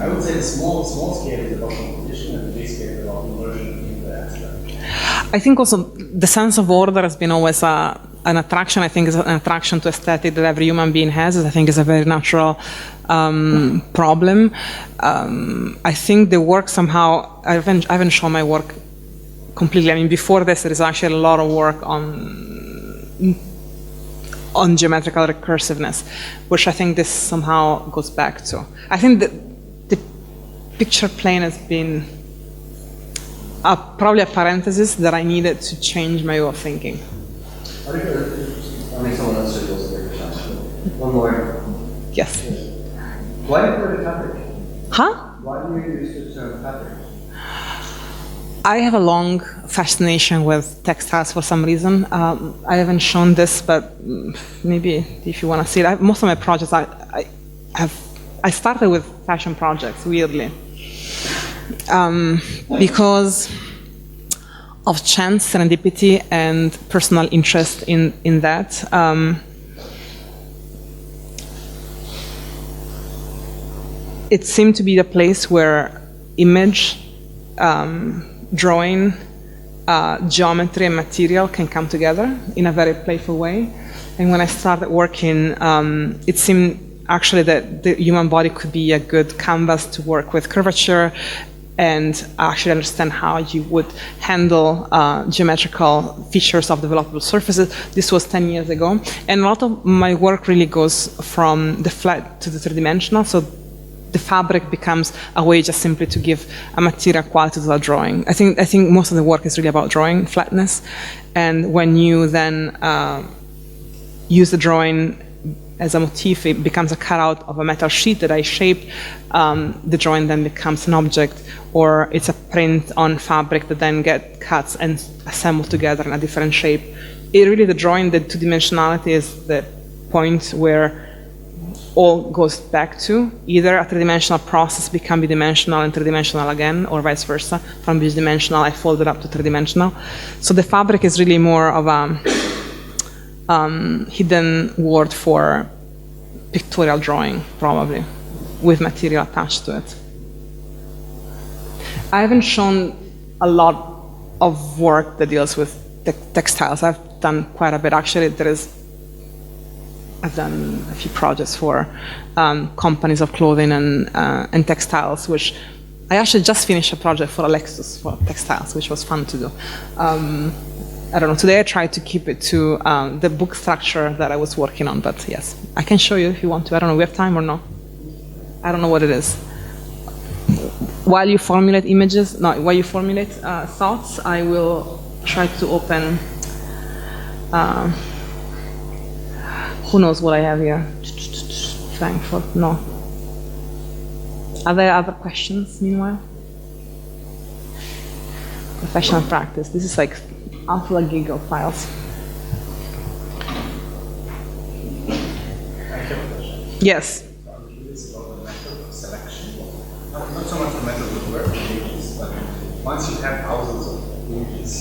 I would say the small scale is about composition, and the big scale is about conversion into abstract. I think also the sense of order has been always an attraction. I think is an attraction to aesthetic that every human being has. I think is a very natural problem. I think the work somehow, I haven't shown my work completely. I mean, before this, there is actually a lot of work on geometrical recursiveness, which I think this somehow goes back to. I think that the picture plane has been probably a parenthesis that I needed to change my way of thinking. Someone else should also take a chance. One more. Yes. Why do you put a fabric? Huh? Why do you use the term fabric? I have a long fascination with textiles for some reason. I haven't shown this, but maybe if you want to see it, most of my projects I started with fashion projects, weirdly, because of chance, serendipity, and personal interest in that. It seemed to be the place where image, drawing, geometry, and material can come together in a very playful way. And when I started working, it seemed actually that the human body could be a good canvas to work with curvature and actually understand how you would handle geometrical features of developable surfaces. This was 10 years ago. And a lot of my work really goes from the flat to the three-dimensional. So the fabric becomes a way just simply to give a material quality to the drawing. I think most of the work is really about drawing flatness. And when you then use the drawing as a motif, it becomes a cutout of a metal sheet that I shaped. The drawing then becomes an object, or it's a print on fabric that then get cut and assembled together in a different shape. Really, the drawing, the two-dimensionality is the point where all goes back to. Either a three-dimensional process become bidimensional and three-dimensional again, or vice versa. From bidimensional, I fold it up to three-dimensional. So the fabric is really more of a hidden word for pictorial drawing, probably, with material attached to it. I haven't shown a lot of work that deals with textiles. I've done quite a bit. Actually, I've done a few projects for companies of clothing and textiles, which I actually just finished a project for Alexis for textiles, which was fun to do. I don't know, today I tried to keep it to the book structure that I was working on, but yes, I can show you if you want to. I don't know, we have time or no? I don't know what it is. While you formulate thoughts, I will try to open, who knows what I have here? Frankfurt, no. Are there other questions meanwhile? Professional practice, this is like out of a gig of files. I have a question. Yes. I'm curious about the method of selection. Not so much the method of work images, but once you have thousands of images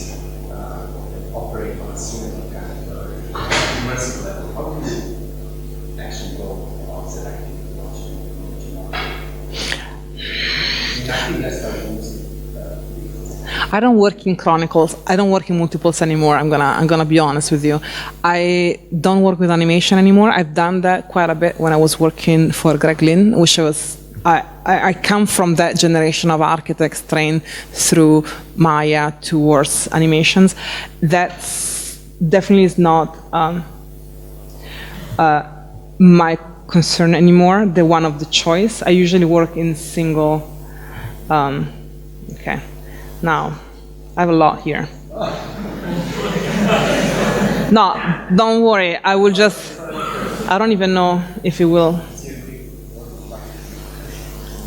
that operate on a single kind of immersive level, how do you actually go about selecting what you want? I think that's how it moves. I don't work in chronicles. I don't work in multiples anymore. I'm gonna be honest with you. I don't work with animation anymore. I've done that quite a bit when I was working for Greg Lynn, which I come from that generation of architects trained through Maya towards animations. That definitely is not my concern anymore. The one of the choice. I usually work in single. Okay. Now, I have a lot here. No, don't worry. I will just, I don't even know if it will.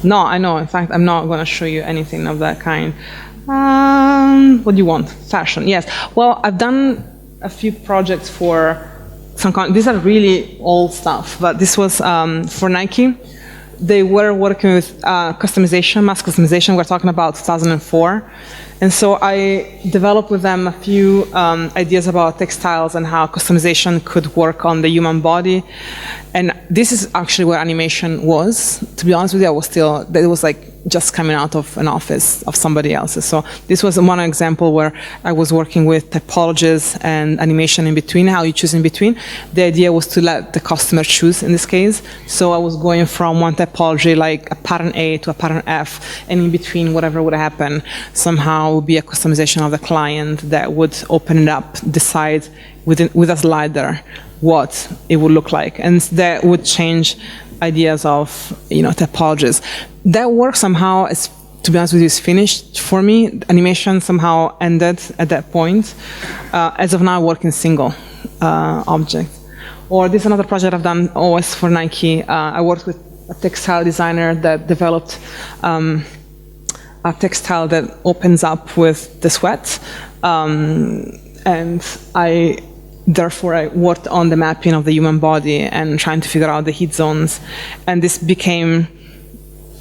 No, I know. In fact, I'm not going to show you anything of that kind. What do you want? Fashion, yes. Well, I've done a few projects for some these are really old stuff, but this was for Nike. They were working with customization, mass customization. We're talking about 2004. And so I developed with them a few ideas about textiles and how customization could work on the human body. And this is actually where animation was. To be honest with you, it was like just coming out of an office of somebody else's. So this was one example where I was working with typologies and animation in between, how you choose in between. The idea was to let the customer choose in this case. So I was going from one typology, like a pattern A to a pattern F, and in between, whatever would happen, somehow would be a customization of the client that would open it up, decide with a slider what it would look like. And that would change ideas of, typologies. That work somehow, to be honest with you, is finished for me. Animation somehow ended at that point. As of now, I work in single object. Or this is another project I've done always for Nike. I worked with a textile designer that developed a textile that opens up with the sweat. And therefore, I worked on the mapping of the human body and trying to figure out the heat zones. And this became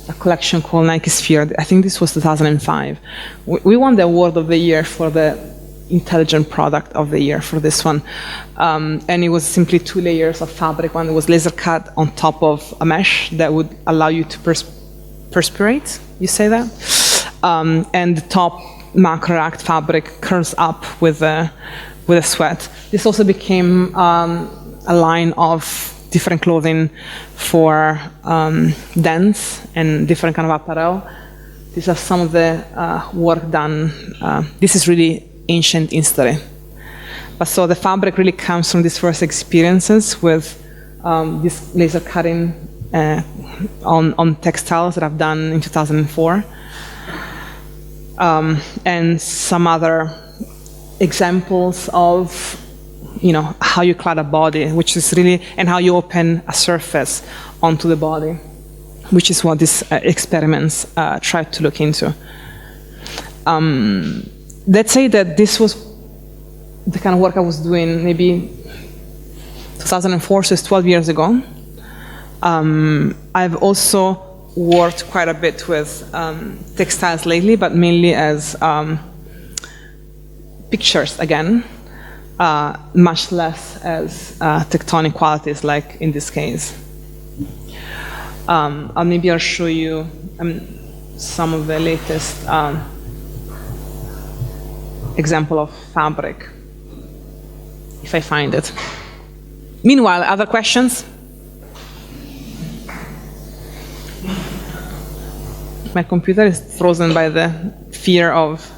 a collection called Nike Sphere. I think this was 2005. We won the award of the year for the intelligent product of the year for this one. And it was simply 2 layers of fabric. One was laser cut on top of a mesh that would allow you to perspirate, you say that? And the top macro react fabric curls up with a sweat. This also became a line of different clothing for dance and different kind of apparel. These are some of the work done. This is really ancient history. But so the fabric really comes from these first experiences with this laser cutting on textiles that I've done in 2004. And some other examples of, how you clad a body, which is really, and how you open a surface onto the body, which is what these experiments try to look into. Let's say that this was the kind of work I was doing maybe 2004, so it's 12 years ago. I've also worked quite a bit with textiles lately, but mainly as pictures again, much less as tectonic qualities like in this case. Maybe I'll show you some of the latest example of fabric, if I find it. Meanwhile, other questions? My computer is frozen by the fear of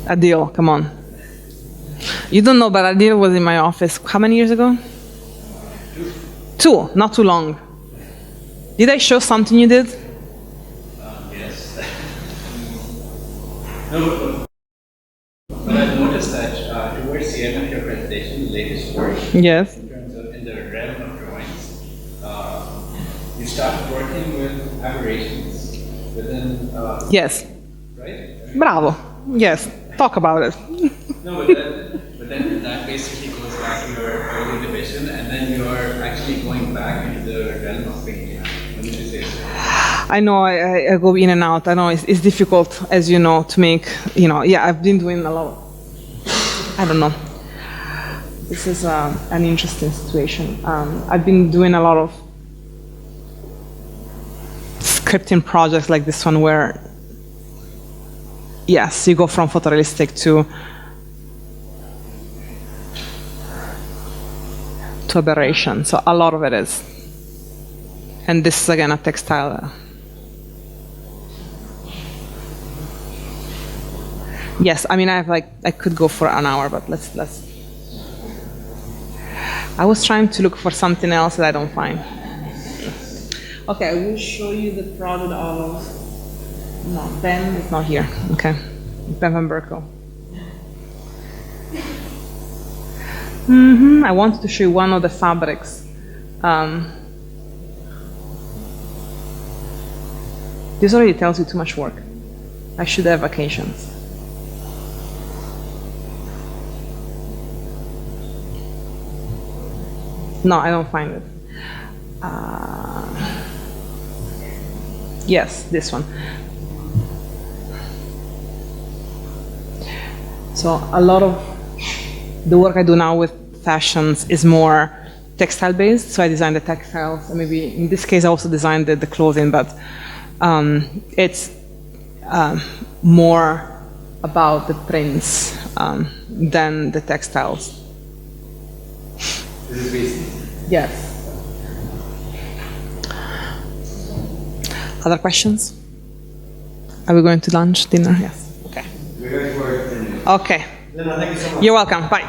Adil, come on. You don't know, but Adil was in my office how many years ago? 2, not too long. Did I show something you did? Yes. No, but I've noticed that towards the end of your presentation, the latest work, Yes. in terms of in the realm of drawings, you started working with aberrations within, Yes. right? Bravo. Yes. Talk about it. No, but then that basically goes back to your early division, and then you're actually going back into the realm of painting. When did you say so? I know I go in and out. I know it's difficult, as you know, to make, yeah, I've been doing a lot. I don't know. This is an interesting situation. I've been doing a lot of scripting projects like this one where, yes, you go from photorealistic to aberration. So a lot of it is. And this is again a textile. Yes, I mean I could go for an hour, but let's. I was trying to look for something else that I don't find. Okay, I will show you the product of. No, Ben is not here. Okay, Ben van Berkel. I wanted to show you one of the fabrics. This already tells you too much work. I should have vacations. No, I don't find it. Yes, this one. So a lot of the work I do now with fashions is more textile based. So I design the textiles, and maybe in this case I also designed the clothing, but it's more about the prints than the textiles. This is basic. Yes. Other questions? Are we going to lunch, dinner? Yes. Okay. We're going to work. Okay. Elena, thank you so much. You're welcome. Bye.